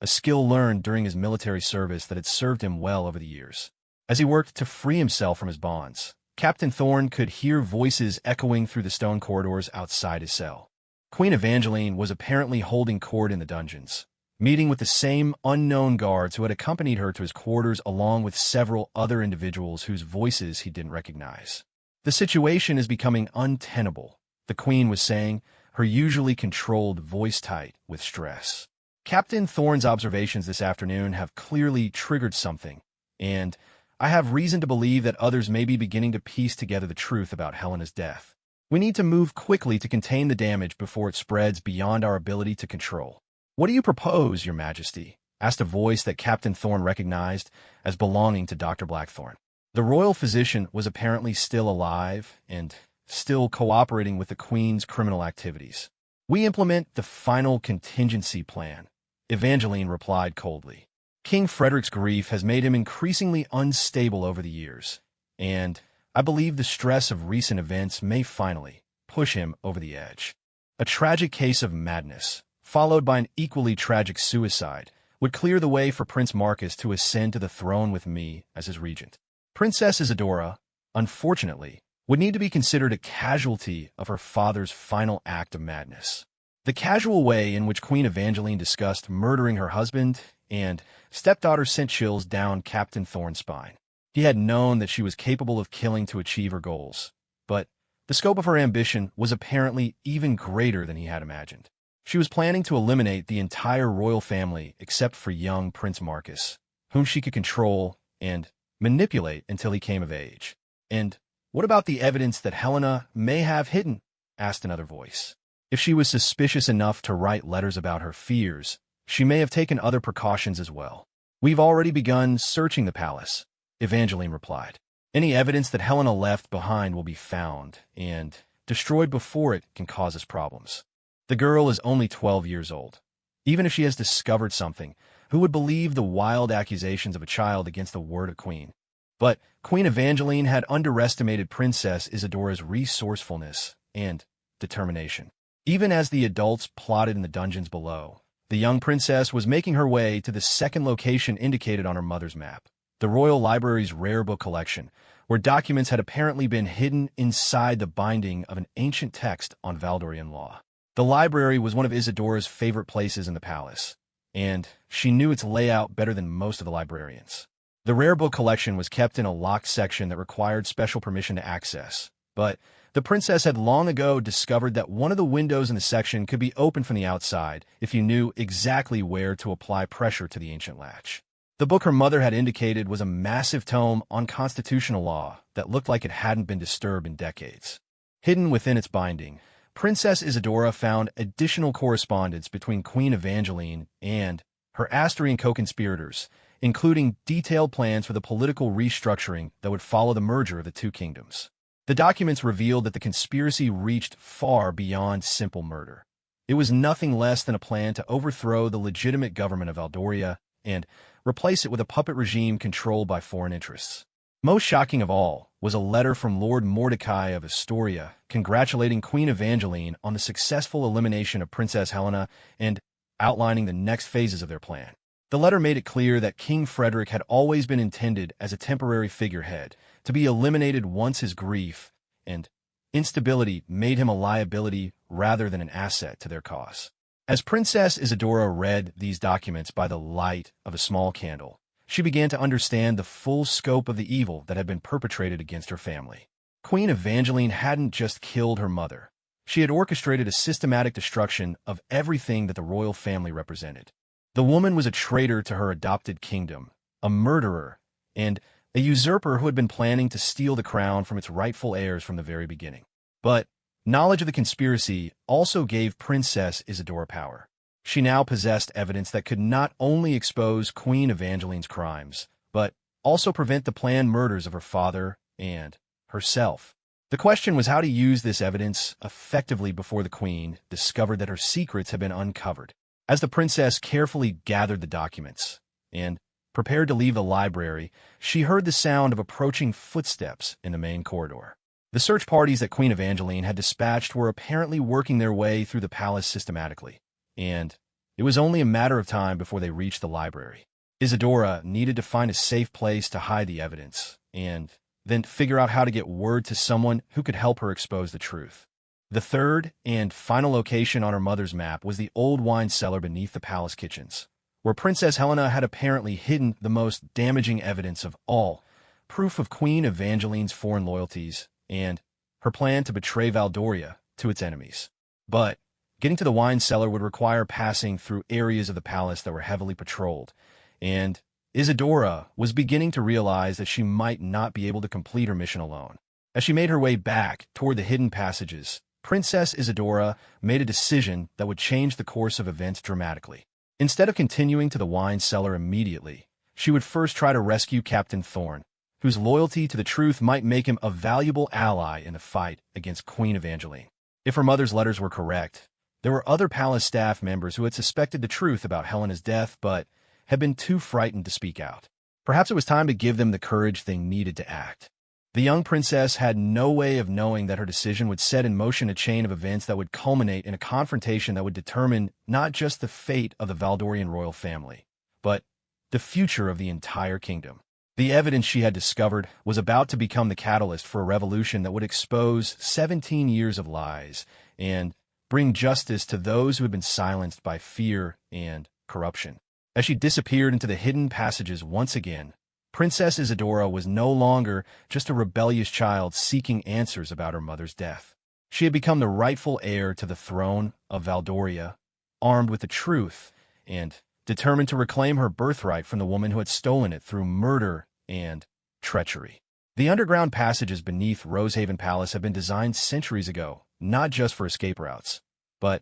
a skill learned during his military service that had served him well over the years. As he worked to free himself from his bonds, Captain Thorne could hear voices echoing through the stone corridors outside his cell. Queen Evangeline was apparently holding court in the dungeons, meeting with the same unknown guards who had accompanied her to his quarters along with several other individuals whose voices he didn't recognize. "The situation is becoming untenable," the Queen was saying, her usually controlled voice tight with stress. "Captain Thorne's observations this afternoon have clearly triggered something, and I have reason to believe that others may be beginning to piece together the truth about Helena's death. We need to move quickly to contain the damage before it spreads beyond our ability to control." "What do you propose, Your Majesty?" asked a voice that Captain Thorne recognized as belonging to Dr. Blackthorne. The royal physician was apparently still alive and still cooperating with the Queen's criminal activities. "We implement the final contingency plan," Evangeline replied coldly. "King Frederick's grief has made him increasingly unstable over the years, and I believe the stress of recent events may finally push him over the edge. A tragic case of madness, followed by an equally tragic suicide, would clear the way for Prince Marcus to ascend to the throne with me as his regent. Princess Isadora, unfortunately, would need to be considered a casualty of her father's final act of madness." The casual way in which Queen Evangeline discussed murdering her husband and stepdaughter sent chills down Captain Thorne's spine. He had known that she was capable of killing to achieve her goals, but the scope of her ambition was apparently even greater than he had imagined. She was planning to eliminate the entire royal family except for young Prince Marcus, whom she could control and manipulate until he came of age. "And what about the evidence that Helena may have hidden?" asked another voice. "If she was suspicious enough to write letters about her fears, she may have taken other precautions as well." "We've already begun searching the palace," Evangeline replied. "Any evidence that Helena left behind will be found, and destroyed before it can cause us problems. The girl is only 12 years old. Even if she has discovered something, who would believe the wild accusations of a child against the word of Queen?" But Queen Evangeline had underestimated Princess Isadora's resourcefulness and determination. Even as the adults plotted in the dungeons below, the young princess was making her way to the second location indicated on her mother's map, the Royal Library's rare book collection, where documents had apparently been hidden inside the binding of an ancient text on Valdorian law. The library was one of Isadora's favorite places in the palace, and she knew its layout better than most of the librarians. The rare book collection was kept in a locked section that required special permission to access, but the princess had long ago discovered that one of the windows in the section could be opened from the outside if you knew exactly where to apply pressure to the ancient latch. The book her mother had indicated was a massive tome on constitutional law that looked like it hadn't been disturbed in decades. Hidden within its binding, Princess Isadora found additional correspondence between Queen Evangeline and her Astrian co-conspirators, including detailed plans for the political restructuring that would follow the merger of the two kingdoms. The documents revealed that the conspiracy reached far beyond simple murder. It was nothing less than a plan to overthrow the legitimate government of Valdoria and replace it with a puppet regime controlled by foreign interests. Most shocking of all was a letter from Lord Mordecai of Astoria congratulating Queen Evangeline on the successful elimination of Princess Helena and outlining the next phases of their plan. The letter made it clear that King Frederick had always been intended as a temporary figurehead, to be eliminated once his grief and instability made him a liability rather than an asset to their cause. As Princess Isadora read these documents by the light of a small candle, she began to understand the full scope of the evil that had been perpetrated against her family. Queen Evangeline hadn't just killed her mother. She had orchestrated a systematic destruction of everything that the royal family represented. The woman was a traitor to her adopted kingdom, a murderer, and a usurper who had been planning to steal the crown from its rightful heirs from the very beginning. But knowledge of the conspiracy also gave Princess Isadora power. She now possessed evidence that could not only expose Queen Evangeline's crimes, but also prevent the planned murders of her father and herself. The question was how to use this evidence effectively before the Queen discovered that her secrets had been uncovered. As the princess carefully gathered the documents and prepared to leave the library, she heard the sound of approaching footsteps in the main corridor. The search parties that Queen Evangeline had dispatched were apparently working their way through the palace systematically, and it was only a matter of time before they reached the library. Isadora needed to find a safe place to hide the evidence, and then figure out how to get word to someone who could help her expose the truth. The third and final location on her mother's map was the old wine cellar beneath the palace kitchens, where Princess Helena had apparently hidden the most damaging evidence of all, proof of Queen Evangeline's foreign loyalties and her plan to betray Valdoria to its enemies. But getting to the wine cellar would require passing through areas of the palace that were heavily patrolled, and Isadora was beginning to realize that she might not be able to complete her mission alone. As she made her way back toward the hidden passages, Princess Isadora made a decision that would change the course of events dramatically. Instead of continuing to the wine cellar immediately, she would first try to rescue Captain Thorne, whose loyalty to the truth might make him a valuable ally in the fight against Queen Evangeline. If her mother's letters were correct, there were other palace staff members who had suspected the truth about Helena's death but had been too frightened to speak out. Perhaps it was time to give them the courage they needed to act. The young princess had no way of knowing that her decision would set in motion a chain of events that would culminate in a confrontation that would determine not just the fate of the Valdorian royal family, but the future of the entire kingdom. The evidence she had discovered was about to become the catalyst for a revolution that would expose 17 years of lies and bring justice to those who had been silenced by fear and corruption. As she disappeared into the hidden passages once again, Princess Isadora was no longer just a rebellious child seeking answers about her mother's death. She had become the rightful heir to the throne of Valdoria, armed with the truth and determined to reclaim her birthright from the woman who had stolen it through murder and treachery. The underground passages beneath Rosehaven Palace had been designed centuries ago, not just for escape routes, but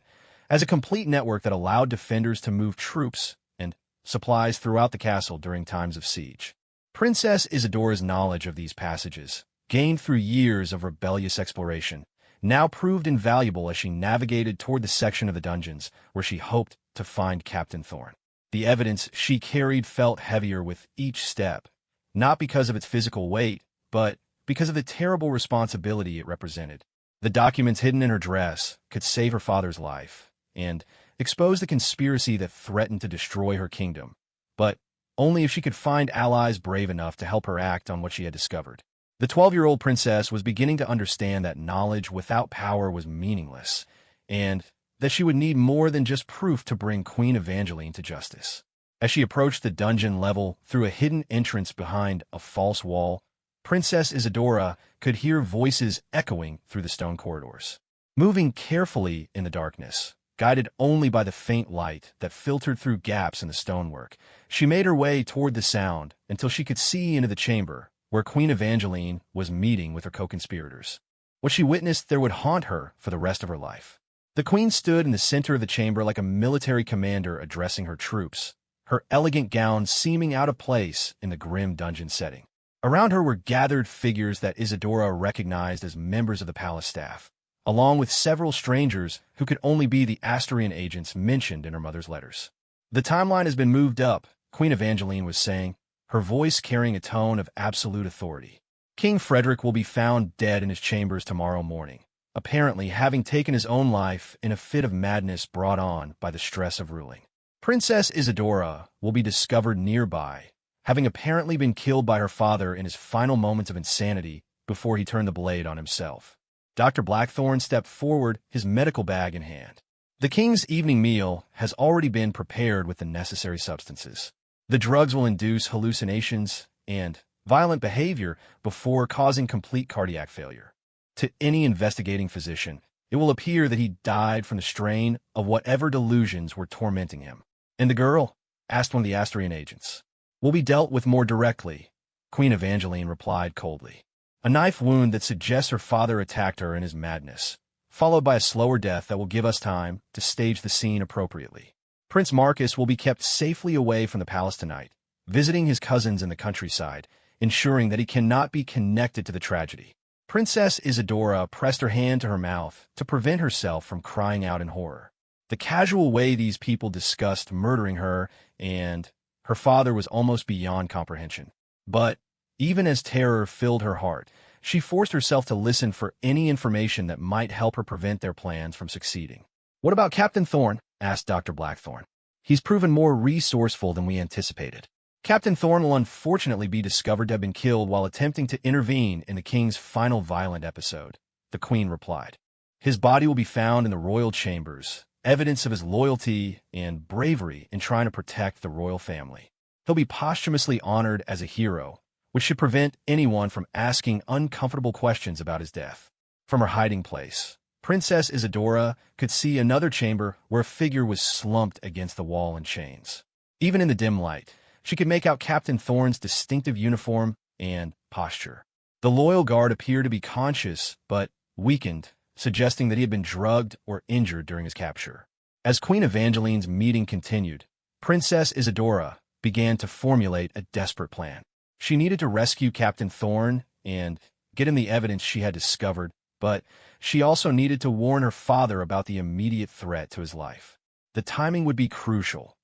as a complete network that allowed defenders to move troops and supplies throughout the castle during times of siege. Princess Isadora's knowledge of these passages, gained through years of rebellious exploration, now proved invaluable as she navigated toward the section of the dungeons where she hoped to find Captain Thorne. The evidence she carried felt heavier with each step, not because of its physical weight, but because of the terrible responsibility it represented. The documents hidden in her dress could save her father's life and expose the conspiracy that threatened to destroy her kingdom, but only if she could find allies brave enough to help her act on what she had discovered. The 12-year-old princess was beginning to understand that knowledge without power was meaningless, and that she would need more than just proof to bring Queen Evangeline to justice. As she approached the dungeon level through a hidden entrance behind a false wall, Princess Isadora could hear voices echoing through the stone corridors. Moving carefully in the darkness, guided only by the faint light that filtered through gaps in the stonework, she made her way toward the sound until she could see into the chamber where Queen Evangeline was meeting with her co-conspirators. What she witnessed there would haunt her for the rest of her life. The queen stood in the center of the chamber like a military commander addressing her troops, her elegant gown seeming out of place in the grim dungeon setting. Around her were gathered figures that Isadora recognized as members of the palace staff, along with several strangers who could only be the Asturian agents mentioned in her mother's letters. "The timeline has been moved up," Queen Evangeline was saying, her voice carrying a tone of absolute authority. "King Frederick will be found dead in his chambers tomorrow morning, apparently having taken his own life in a fit of madness brought on by the stress of ruling. Princess Isadora will be discovered nearby, having apparently been killed by her father in his final moments of insanity before he turned the blade on himself." Dr. Blackthorne stepped forward, his medical bag in hand. "The king's evening meal has already been prepared with the necessary substances. The drugs will induce hallucinations and violent behavior before causing complete cardiac failure. To any investigating physician, it will appear that he died from the strain of whatever delusions were tormenting him." "And the girl?" asked one of the Asturian agents. "Will be dealt with more directly," Queen Evangeline replied coldly. "A knife wound that suggests her father attacked her in his madness, followed by a slower death that will give us time to stage the scene appropriately. Prince Marcus will be kept safely away from the palace tonight, visiting his cousins in the countryside, ensuring that he cannot be connected to the tragedy." Princess Isadora pressed her hand to her mouth to prevent herself from crying out in horror. The casual way these people discussed murdering her and her father was almost beyond comprehension. But even as terror filled her heart, she forced herself to listen for any information that might help her prevent their plans from succeeding. "What about Captain Thorne?" asked Dr. Blackthorne. "He's proven more resourceful than we anticipated." "Captain Thorne will unfortunately be discovered to have been killed while attempting to intervene in the king's final violent episode," the queen replied. "His body will be found in the royal chambers, evidence of his loyalty and bravery in trying to protect the royal family. He'll be posthumously honored as a hero, which should prevent anyone from asking uncomfortable questions about his death." From her hiding place, Princess Isadora could see another chamber where a figure was slumped against the wall in chains. Even in the dim light, she could make out Captain Thorne's distinctive uniform and posture. The loyal guard appeared to be conscious but weakened, suggesting that he had been drugged or injured during his capture. As Queen Evangeline's meeting continued, Princess Isadora began to formulate a desperate plan. She needed to rescue Captain Thorne and get him the evidence she had discovered, but she also needed to warn her father about the immediate threat to his life. The timing would be crucial.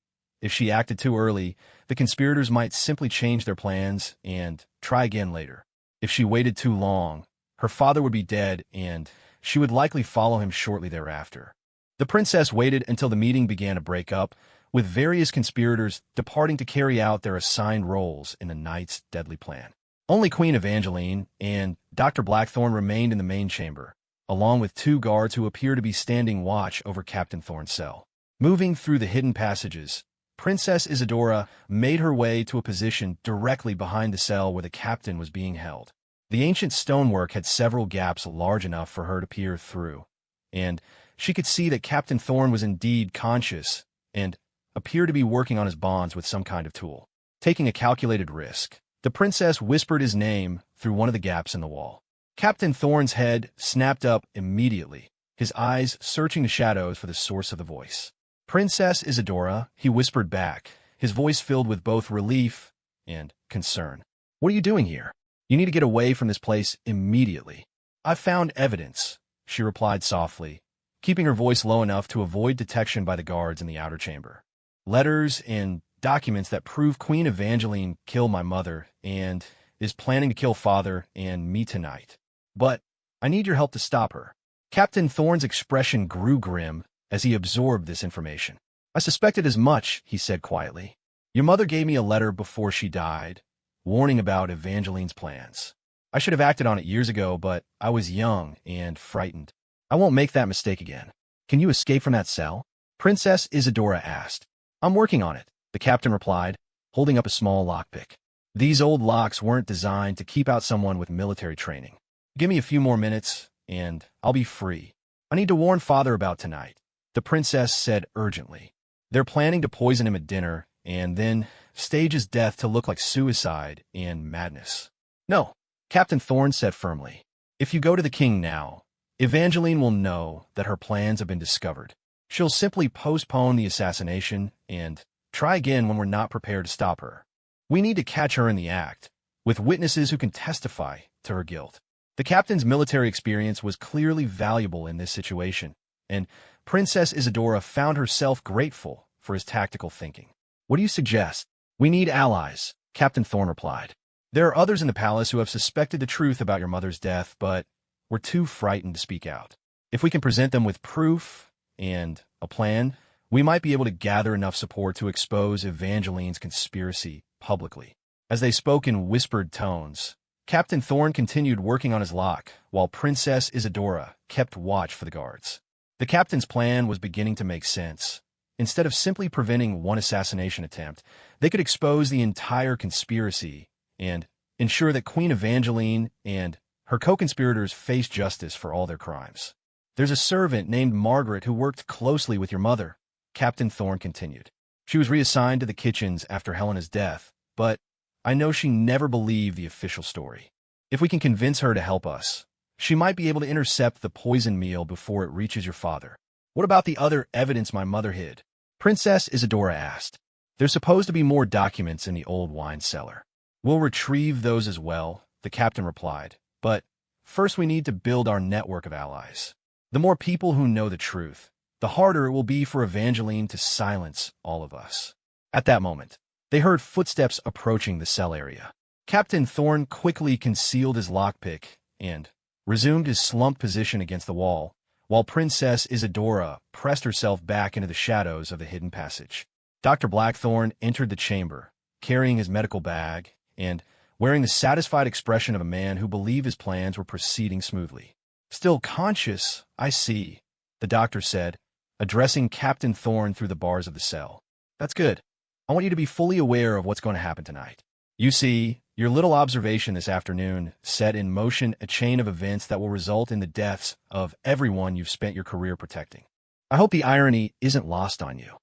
If she acted too early, the conspirators might simply change their plans and try again later. If she waited too long, her father would be dead and she would likely follow him shortly thereafter. The princess waited until the meeting began to break up, with various conspirators departing to carry out their assigned roles in the night's deadly plan. Only Queen Evangeline and Dr. Blackthorne remained in the main chamber, along with 2 guards who appear to be standing watch over Captain Thorne's cell. Moving through the hidden passages, Princess Isadora made her way to a position directly behind the cell where the captain was being held. The ancient stonework had several gaps large enough for her to peer through, and she could see that Captain Thorne was indeed conscious and appeared to be working on his bonds with some kind of tool. Taking a calculated risk, the princess whispered his name through one of the gaps in the wall. Captain Thorne's head snapped up immediately, his eyes searching the shadows for the source of the voice. "Princess Isadora," he whispered back, his voice filled with both relief and concern. "What are you doing here? You need to get away from this place immediately." "I've found evidence," she replied softly, keeping her voice low enough to avoid detection by the guards in the outer chamber. "Letters and documents that prove Queen Evangeline killed my mother and is planning to kill father and me tonight. But I need your help to stop her." Captain Thorne's expression grew grim as he absorbed this information. "I suspected as much," he said quietly. "Your mother gave me a letter before she died, warning about Evangeline's plans. I should have acted on it years ago, but I was young and frightened. I won't make that mistake again. Can you escape from that cell?" Princess Isadora asked. "I'm working on it," the captain replied, holding up a small lockpick. These old locks weren't designed to keep out someone with military training. "Give me a few more minutes, and I'll be free. I need to warn father about tonight," the princess said urgently. "They're planning to poison him at dinner, and then stage his death to look like suicide and madness." "No," Captain Thorne said firmly. "If you go to the king now, Evangeline will know that her plans have been discovered. She'll simply postpone the assassination and try again when we're not prepared to stop her. We need to catch her in the act, with witnesses who can testify to her guilt." The captain's military experience was clearly valuable in this situation, and Princess Isadora found herself grateful for his tactical thinking. "What do you suggest?" "We need allies," Captain Thorne replied. "There are others in the palace who have suspected the truth about your mother's death, but were too frightened to speak out. If we can present them with proof and a plan, we might be able to gather enough support to expose Evangeline's conspiracy publicly." As they spoke in whispered tones, Captain Thorne continued working on his lock, while Princess Isadora kept watch for the guards. The captain's plan was beginning to make sense. Instead of simply preventing one assassination attempt, they could expose the entire conspiracy and ensure that Queen Evangeline and her co-conspirators face justice for all their crimes. "There's a servant named Margaret who worked closely with your mother," Captain Thorne continued. "She was reassigned to the kitchens after Helena's death, but I know she never believed the official story. If we can convince her to help us, she might be able to intercept the poison meal before it reaches your father." "What about the other evidence my mother hid?" Princess Isadora asked. "There's supposed to be more documents in the old wine cellar." "We'll retrieve those as well," the captain replied. "But first we need to build our network of allies. The more people who know the truth, the harder it will be for Evangeline to silence all of us." At that moment, they heard footsteps approaching the cell area. Captain Thorne quickly concealed his lockpick and resumed his slumped position against the wall, while Princess Isadora pressed herself back into the shadows of the hidden passage. Dr. Blackthorne entered the chamber, carrying his medical bag and wearing the satisfied expression of a man who believed his plans were proceeding smoothly. "Still conscious, I see," the doctor said, addressing Captain Thorne through the bars of the cell. "That's good. I want you to be fully aware of what's going to happen tonight. You see, your little observation this afternoon set in motion a chain of events that will result in the deaths of everyone you've spent your career protecting. I hope the irony isn't lost on you."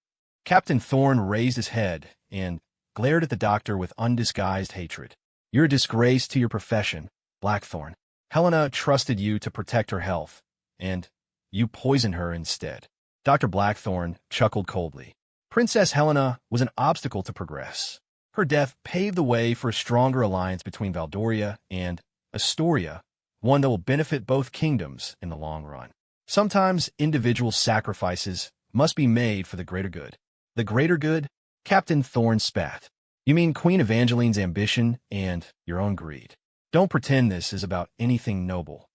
Captain Thorne raised his head and glared at the doctor with undisguised hatred. "You're a disgrace to your profession, Blackthorne. Helena trusted you to protect her health, and you poisoned her instead." Dr. Blackthorne chuckled coldly. Princess Helena was an obstacle to progress. Her death paved the way for a stronger alliance between Valdoria and Astoria, one that will benefit both kingdoms in the long run. Sometimes individual sacrifices must be made for the greater good. The greater good? Captain Thorne spat. You mean Queen Evangeline's ambition and your own greed. Don't pretend this is about anything noble.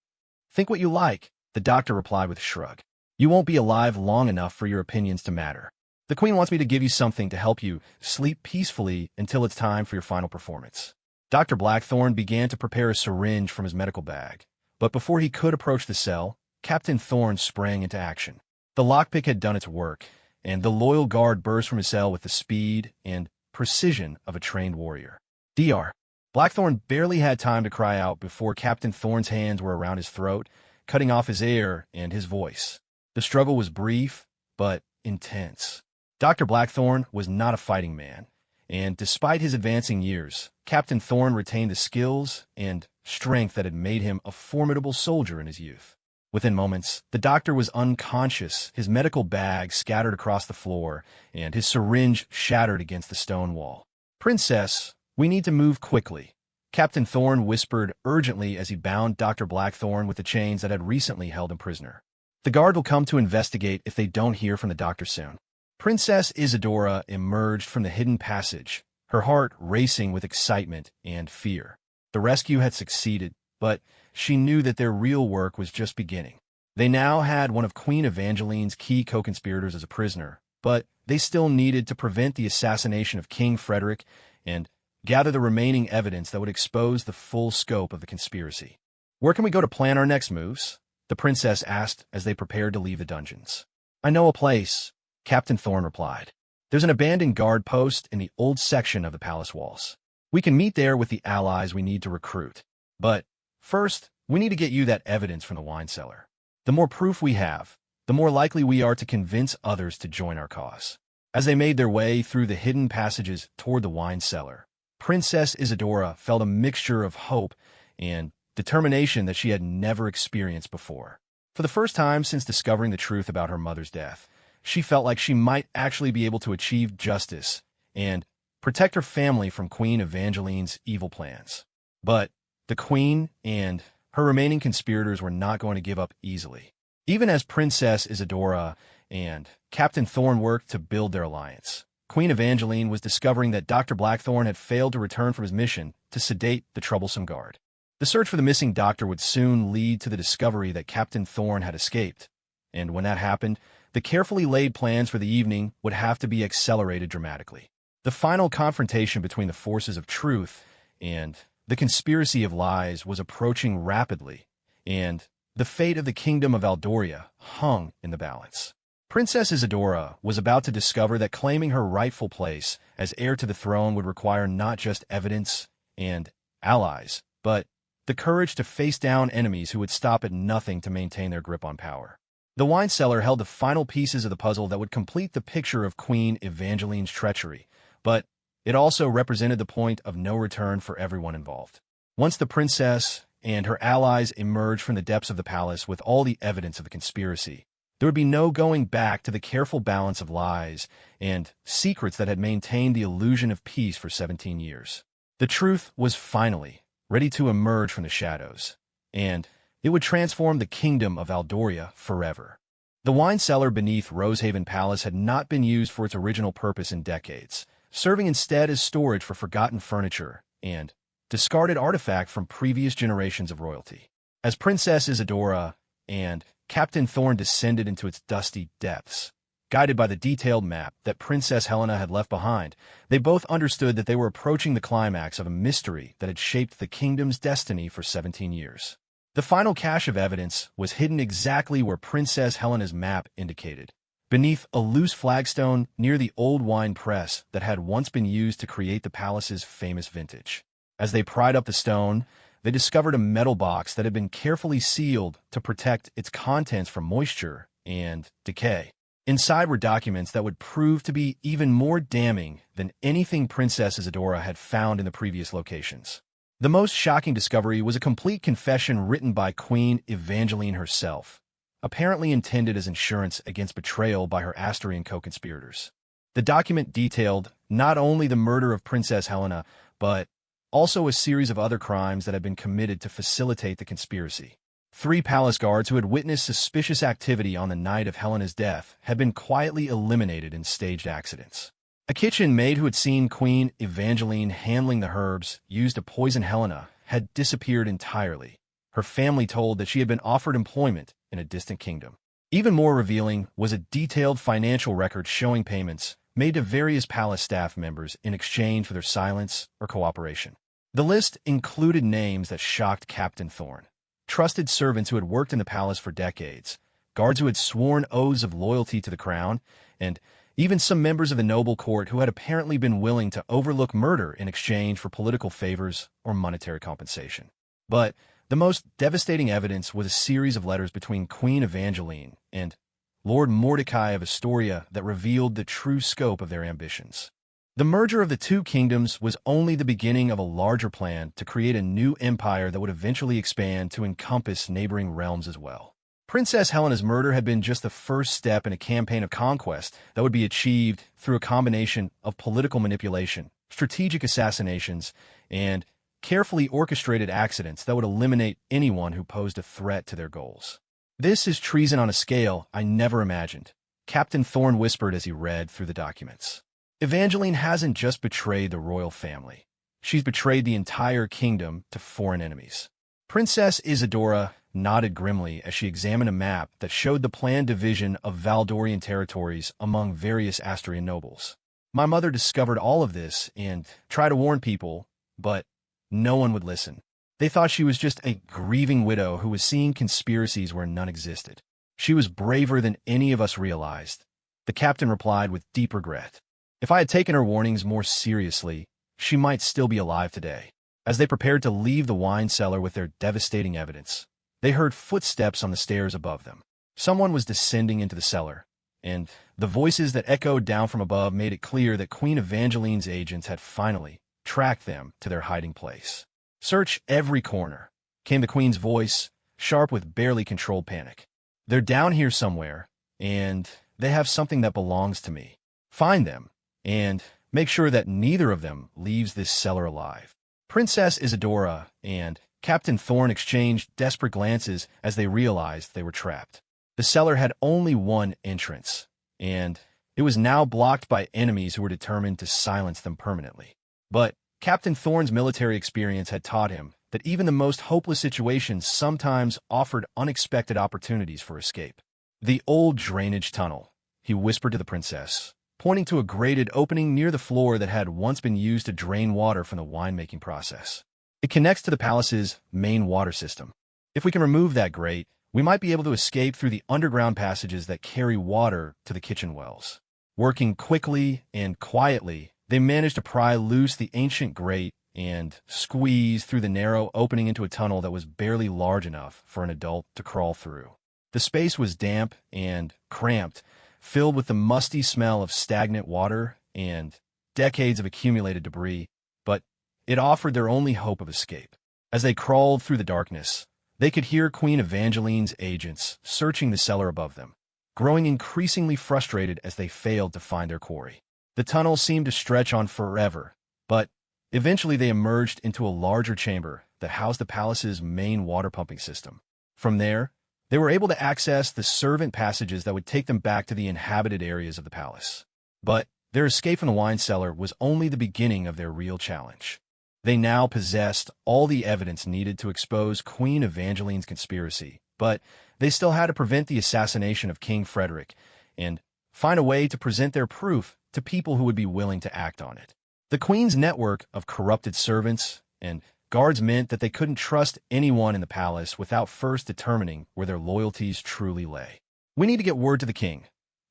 Think what you like, the doctor replied with a shrug. You won't be alive long enough for your opinions to matter. The Queen wants me to give you something to help you sleep peacefully until it's time for your final performance. Dr. Blackthorne began to prepare a syringe from his medical bag, but before he could approach the cell, Captain Thorne sprang into action. The lockpick had done its work, and the loyal guard burst from his cell with the speed and precision of a trained warrior. Dr. Blackthorne barely had time to cry out before Captain Thorne's hands were around his throat, cutting off his air and his voice. The struggle was brief, but intense. Dr. Blackthorne was not a fighting man, and despite his advancing years, Captain Thorne retained the skills and strength that had made him a formidable soldier in his youth. Within moments, the doctor was unconscious, his medical bag scattered across the floor, and his syringe shattered against the stone wall. Princess, we need to move quickly, Captain Thorne whispered urgently as he bound Dr. Blackthorne with the chains that had recently held him prisoner. The guard will come to investigate if they don't hear from the doctor soon. Princess Isadora emerged from the hidden passage, her heart racing with excitement and fear. The rescue had succeeded, but she knew that their real work was just beginning. They now had one of Queen Evangeline's key co-conspirators as a prisoner, but they still needed to prevent the assassination of King Frederick and gather the remaining evidence that would expose the full scope of the conspiracy. Where can we go to plan our next moves? The princess asked as they prepared to leave the dungeons. I know a place, Captain Thorne replied. There's an abandoned guard post in the old section of the palace walls. We can meet there with the allies we need to recruit. But first, we need to get you that evidence from the wine cellar. The more proof we have, the more likely we are to convince others to join our cause. As they made their way through the hidden passages toward the wine cellar, Princess Isadora felt a mixture of hope and determination that she had never experienced before. For the first time since discovering the truth about her mother's death, she felt like she might actually be able to achieve justice and protect her family from Queen Evangeline's evil plans. But the Queen and her remaining conspirators were not going to give up easily. Even as Princess Isadora and Captain Thorne worked to build their alliance, Queen Evangeline was discovering that Dr. Blackthorne had failed to return from his mission to sedate the troublesome guard. The search for the missing doctor would soon lead to the discovery that Captain Thorne had escaped, and when that happened, the carefully laid plans for the evening would have to be accelerated dramatically. The final confrontation between the forces of truth and the conspiracy of lies was approaching rapidly, and the fate of the kingdom of Valdoria hung in the balance. Princess Isadora was about to discover that claiming her rightful place as heir to the throne would require not just evidence and allies, but the courage to face down enemies who would stop at nothing to maintain their grip on power. The wine cellar held the final pieces of the puzzle that would complete the picture of Queen Evangeline's treachery, but it also represented the point of no return for everyone involved. Once the princess and her allies emerged from the depths of the palace with all the evidence of the conspiracy, there would be no going back to the careful balance of lies and secrets that had maintained the illusion of peace for 17 years. The truth was finally ready to emerge from the shadows, and it would transform the kingdom of Valdoria forever. The wine cellar beneath Rosehaven Palace had not been used for its original purpose in decades, serving instead as storage for forgotten furniture and discarded artifact from previous generations of royalty. As Princess Isadora and Captain Thorne descended into its dusty depths, guided by the detailed map that Princess Helena had left behind, they both understood that they were approaching the climax of a mystery that had shaped the kingdom's destiny for 17 years. The final cache of evidence was hidden exactly where Princess Helena's map indicated, beneath a loose flagstone near the old wine press that had once been used to create the palace's famous vintage. As they pried up the stone, they discovered a metal box that had been carefully sealed to protect its contents from moisture and decay. Inside were documents that would prove to be even more damning than anything Princess Isadora had found in the previous locations. The most shocking discovery was a complete confession written by Queen Evangeline herself, apparently intended as insurance against betrayal by her Astorian co-conspirators. The document detailed not only the murder of Princess Helena, but also a series of other crimes that had been committed to facilitate the conspiracy. 3 palace guards who had witnessed suspicious activity on the night of Helena's death had been quietly eliminated in staged accidents. A kitchen maid who had seen Queen Evangeline handling the herbs used to poison Helena had disappeared entirely. Her family told that she had been offered employment in a distant kingdom. Even more revealing was a detailed financial record showing payments made to various palace staff members in exchange for their silence or cooperation. The list included names that shocked Captain Thorne. Trusted servants who had worked in the palace for decades, guards who had sworn oaths of loyalty to the crown, and even some members of the noble court who had apparently been willing to overlook murder in exchange for political favors or monetary compensation. But the most devastating evidence was a series of letters between Queen Evangeline and Lord Mordecai of Astoria that revealed the true scope of their ambitions. The merger of the 2 kingdoms was only the beginning of a larger plan to create a new empire that would eventually expand to encompass neighboring realms as well. Princess Helena's murder had been just the first step in a campaign of conquest that would be achieved through a combination of political manipulation, strategic assassinations, and carefully orchestrated accidents that would eliminate anyone who posed a threat to their goals. "This is treason on a scale I never imagined," Captain Thorne whispered as he read through the documents. Evangeline hasn't just betrayed the royal family. She's betrayed the entire kingdom to foreign enemies. Princess Isadora nodded grimly as she examined a map that showed the planned division of Valdorian territories among various Asturian nobles. "My mother discovered all of this and tried to warn people, but no one would listen. They thought she was just a grieving widow who was seeing conspiracies where none existed. She was braver than any of us realized," the captain replied with deep regret. "If I had taken her warnings more seriously, she might still be alive today." As they prepared to leave the wine cellar with their devastating evidence, they heard footsteps on the stairs above them. Someone was descending into the cellar, and the voices that echoed down from above made it clear that Queen Evangeline's agents had finally tracked them to their hiding place. "Search every corner," came the Queen's voice, sharp with barely controlled panic. "They're down here somewhere, and they have something that belongs to me. Find them, and make sure that neither of them leaves this cellar alive." Princess Isadora and Captain Thorne exchanged desperate glances as they realized they were trapped. The cellar had only one entrance, and it was now blocked by enemies who were determined to silence them permanently. But Captain Thorne's military experience had taught him that even the most hopeless situations sometimes offered unexpected opportunities for escape. "The old drainage tunnel," he whispered to the princess, pointing to a grated opening near the floor that had once been used to drain water from the winemaking process. "It connects to the palace's main water system. If we can remove that grate, we might be able to escape through the underground passages that carry water to the kitchen wells." Working quickly and quietly, they managed to pry loose the ancient grate and squeeze through the narrow opening into a tunnel that was barely large enough for an adult to crawl through. The space was damp and cramped, filled with the musty smell of stagnant water and decades of accumulated debris, but it offered their only hope of escape. As they crawled through the darkness, they could hear Queen Evangeline's agents searching the cellar above them, growing increasingly frustrated as they failed to find their quarry. The tunnel seemed to stretch on forever, but eventually they emerged into a larger chamber that housed the palace's main water pumping system. From there, they were able to access the servant passages that would take them back to the inhabited areas of the palace. But their escape from the wine cellar was only the beginning of their real challenge. They now possessed all the evidence needed to expose Queen Evangeline's conspiracy, but they still had to prevent the assassination of King Frederick and find a way to present their proof to people who would be willing to act on it. The Queen's network of corrupted servants and guards meant that they couldn't trust anyone in the palace without first determining where their loyalties truly lay. "We need to get word to the king,"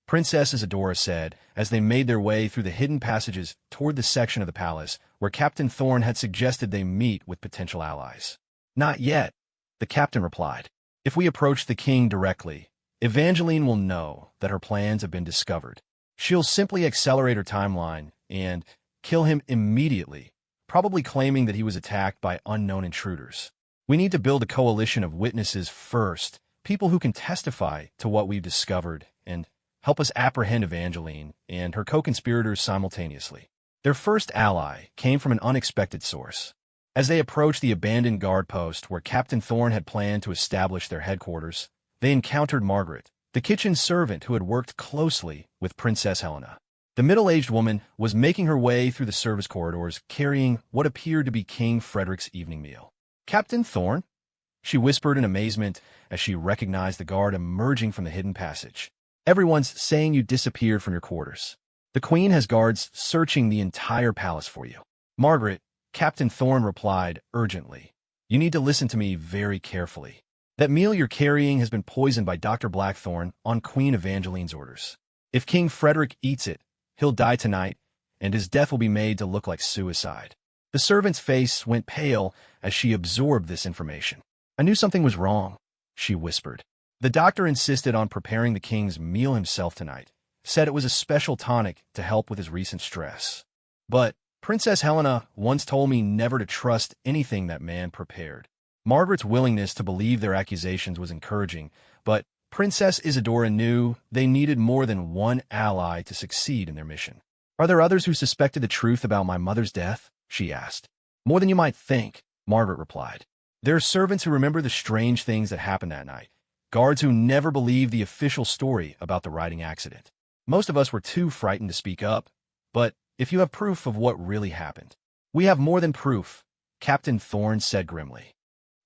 Princess Isadora said as they made their way through the hidden passages toward the section of the palace where Captain Thorne had suggested they meet with potential allies. "Not yet," the captain replied. "If we approach the king directly, Evangeline will know that her plans have been discovered. She'll simply accelerate her timeline and kill him immediately, probably claiming that he was attacked by unknown intruders. We need to build a coalition of witnesses first, people who can testify to what we've discovered and help us apprehend Evangeline and her co-conspirators simultaneously. Their first ally came from an unexpected source. As they approached the abandoned guard post where Captain Thorne had planned to establish their headquarters, they encountered Margaret, the kitchen servant who had worked closely with Princess Helena. The middle-aged woman was making her way through the service corridors carrying what appeared to be King Frederick's evening meal. "Captain Thorne?" she whispered in amazement as she recognized the guard emerging from the hidden passage. "Everyone's saying you disappeared from your quarters. The Queen has guards searching the entire palace for you." "Margaret," Captain Thorne replied urgently, "you need to listen to me very carefully. That meal you're carrying has been poisoned by Dr. Blackthorne on Queen Evangeline's orders. If King Frederick eats it, he'll die tonight, and his death will be made to look like suicide." The servant's face went pale as she absorbed this information. "I knew something was wrong," she whispered. "The doctor insisted on preparing the king's meal himself tonight, said it was a special tonic to help with his recent stress. But Princess Helena once told me never to trust anything that man prepared." Margaret's willingness to believe their accusations was encouraging, but Princess Isadora knew they needed more than one ally to succeed in their mission. "Are there others who suspected the truth about my mother's death?" she asked. "More than you might think," Margaret replied. "There are servants who remember the strange things that happened that night, guards who never believed the official story about the riding accident. Most of us were too frightened to speak up, but if you have proof of what really happened—" "We have more than proof," Captain Thorne said grimly.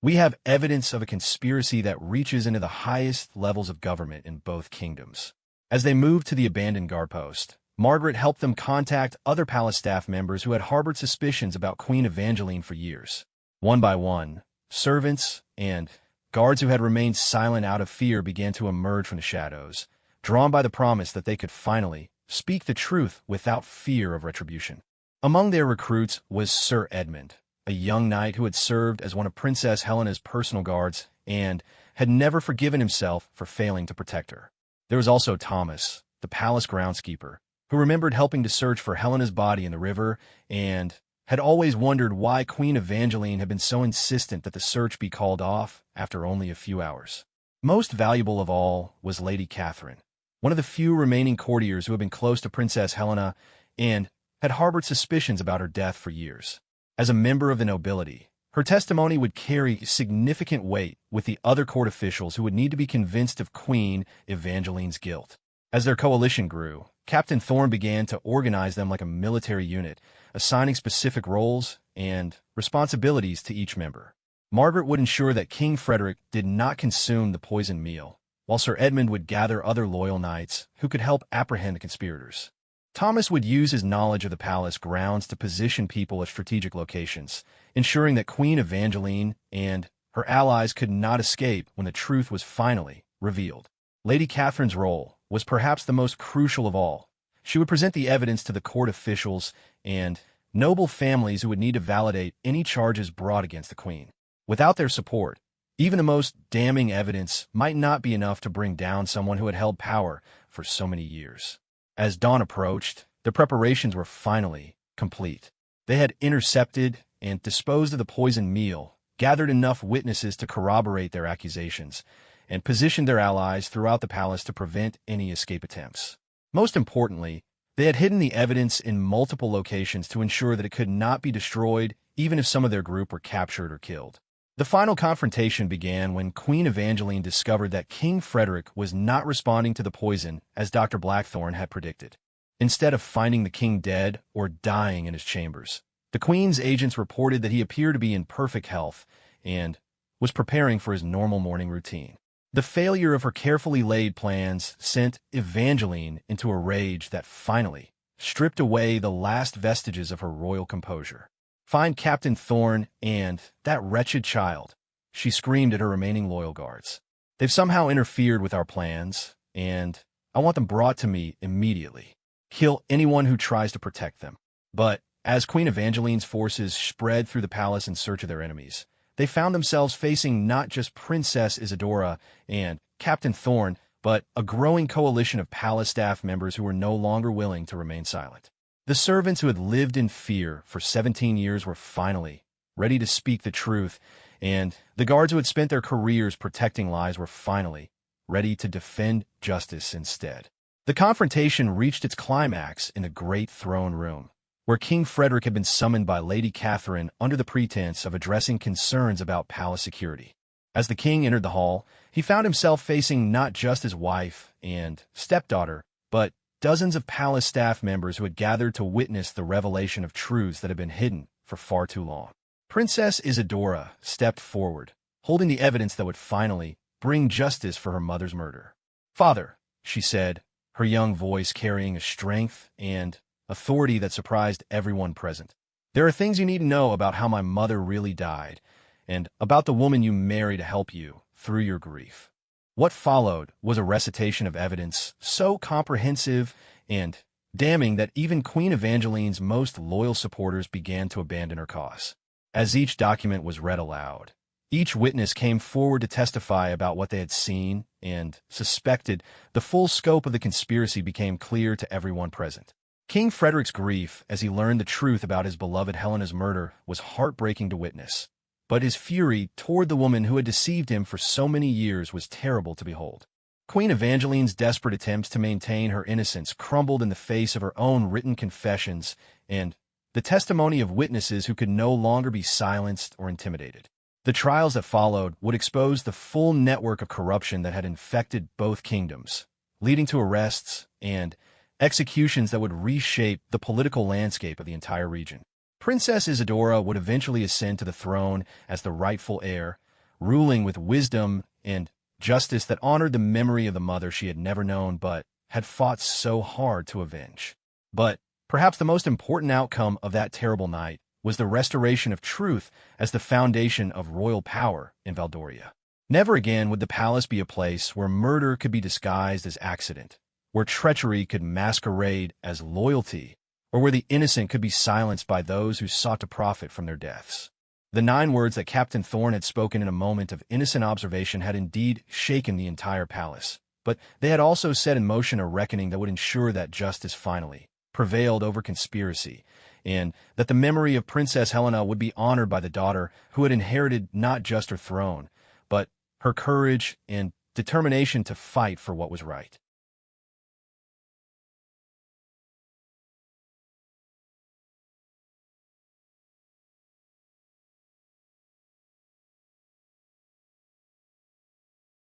"We have evidence of a conspiracy that reaches into the highest levels of government in both kingdoms." As they moved to the abandoned guard post, Margaret helped them contact other palace staff members who had harbored suspicions about Queen Evangeline for years. One by one, servants and guards who had remained silent out of fear began to emerge from the shadows, drawn by the promise that they could finally speak the truth without fear of retribution. Among their recruits was Sir Edmund, a young knight who had served as one of Princess Helena's personal guards and had never forgiven himself for failing to protect her. There was also Thomas, the palace groundskeeper, who remembered helping to search for Helena's body in the river and had always wondered why Queen Evangeline had been so insistent that the search be called off after only a few hours. Most valuable of all was Lady Catherine, one of the few remaining courtiers who had been close to Princess Helena and had harbored suspicions about her death for years. As a member of the nobility, her testimony would carry significant weight with the other court officials who would need to be convinced of Queen Evangeline's guilt. As their coalition grew, Captain Thorne began to organize them like a military unit, assigning specific roles and responsibilities to each member. Margaret would ensure that King Frederick did not consume the poisoned meal, while Sir Edmund would gather other loyal knights who could help apprehend the conspirators. Thomas would use his knowledge of the palace grounds to position people at strategic locations, ensuring that Queen Evangeline and her allies could not escape when the truth was finally revealed. Lady Catherine's role was perhaps the most crucial of all. She would present the evidence to the court officials and noble families who would need to validate any charges brought against the Queen. Without their support, even the most damning evidence might not be enough to bring down someone who had held power for so many years. As dawn approached, the preparations were finally complete. They had intercepted and disposed of the poisoned meal, gathered enough witnesses to corroborate their accusations, and positioned their allies throughout the palace to prevent any escape attempts. Most importantly, they had hidden the evidence in multiple locations to ensure that it could not be destroyed even if some of their group were captured or killed. The final confrontation began when Queen Evangeline discovered that King Frederick was not responding to the poison as Dr. Blackthorne had predicted. Instead of finding the king dead or dying in his chambers, the Queen's agents reported that he appeared to be in perfect health and was preparing for his normal morning routine. The failure of her carefully laid plans sent Evangeline into a rage that finally stripped away the last vestiges of her royal composure. "Find Captain Thorne and that wretched child," she screamed at her remaining loyal guards. "They've somehow interfered with our plans, and I want them brought to me immediately. Kill anyone who tries to protect them." But as Queen Evangeline's forces spread through the palace in search of their enemies, they found themselves facing not just Princess Isadora and Captain Thorne, but a growing coalition of palace staff members who were no longer willing to remain silent. The servants who had lived in fear for 17 years were finally ready to speak the truth, and the guards who had spent their careers protecting lies were finally ready to defend justice instead. The confrontation reached its climax in the great throne room, where King Frederick had been summoned by Lady Catherine under the pretense of addressing concerns about palace security. As the king entered the hall, he found himself facing not just his wife and stepdaughter, but dozens of palace staff members who had gathered to witness the revelation of truths that had been hidden for far too long. Princess Isadora stepped forward, holding the evidence that would finally bring justice for her mother's murder. "Father," she said, her young voice carrying a strength and authority that surprised everyone present. "There are things you need to know about how my mother really died, and about the woman you married to help you through your grief." What followed was a recitation of evidence so comprehensive and damning that even Queen Evangeline's most loyal supporters began to abandon her cause. As each document was read aloud, each witness came forward to testify about what they had seen and suspected. The full scope of the conspiracy became clear to everyone present. King Frederick's grief as he learned the truth about his beloved Helena's murder was heartbreaking to witness, but his fury toward the woman who had deceived him for so many years was terrible to behold. Queen Evangeline's desperate attempts to maintain her innocence crumbled in the face of her own written confessions and the testimony of witnesses who could no longer be silenced or intimidated. The trials that followed would expose the full network of corruption that had infected both kingdoms, leading to arrests and executions that would reshape the political landscape of the entire region. Princess Isadora would eventually ascend to the throne as the rightful heir, ruling with wisdom and justice that honored the memory of the mother she had never known but had fought so hard to avenge. But perhaps the most important outcome of that terrible night was the restoration of truth as the foundation of royal power in Valdoria. Never again would the palace be a place where murder could be disguised as accident, where treachery could masquerade as loyalty, or where the innocent could be silenced by those who sought to profit from their deaths. The 9 words that Captain Thorne had spoken in a moment of innocent observation had indeed shaken the entire palace, but they had also set in motion a reckoning that would ensure that justice finally prevailed over conspiracy, and that the memory of Princess Helena would be honored by the daughter who had inherited not just her throne, but her courage and determination to fight for what was right.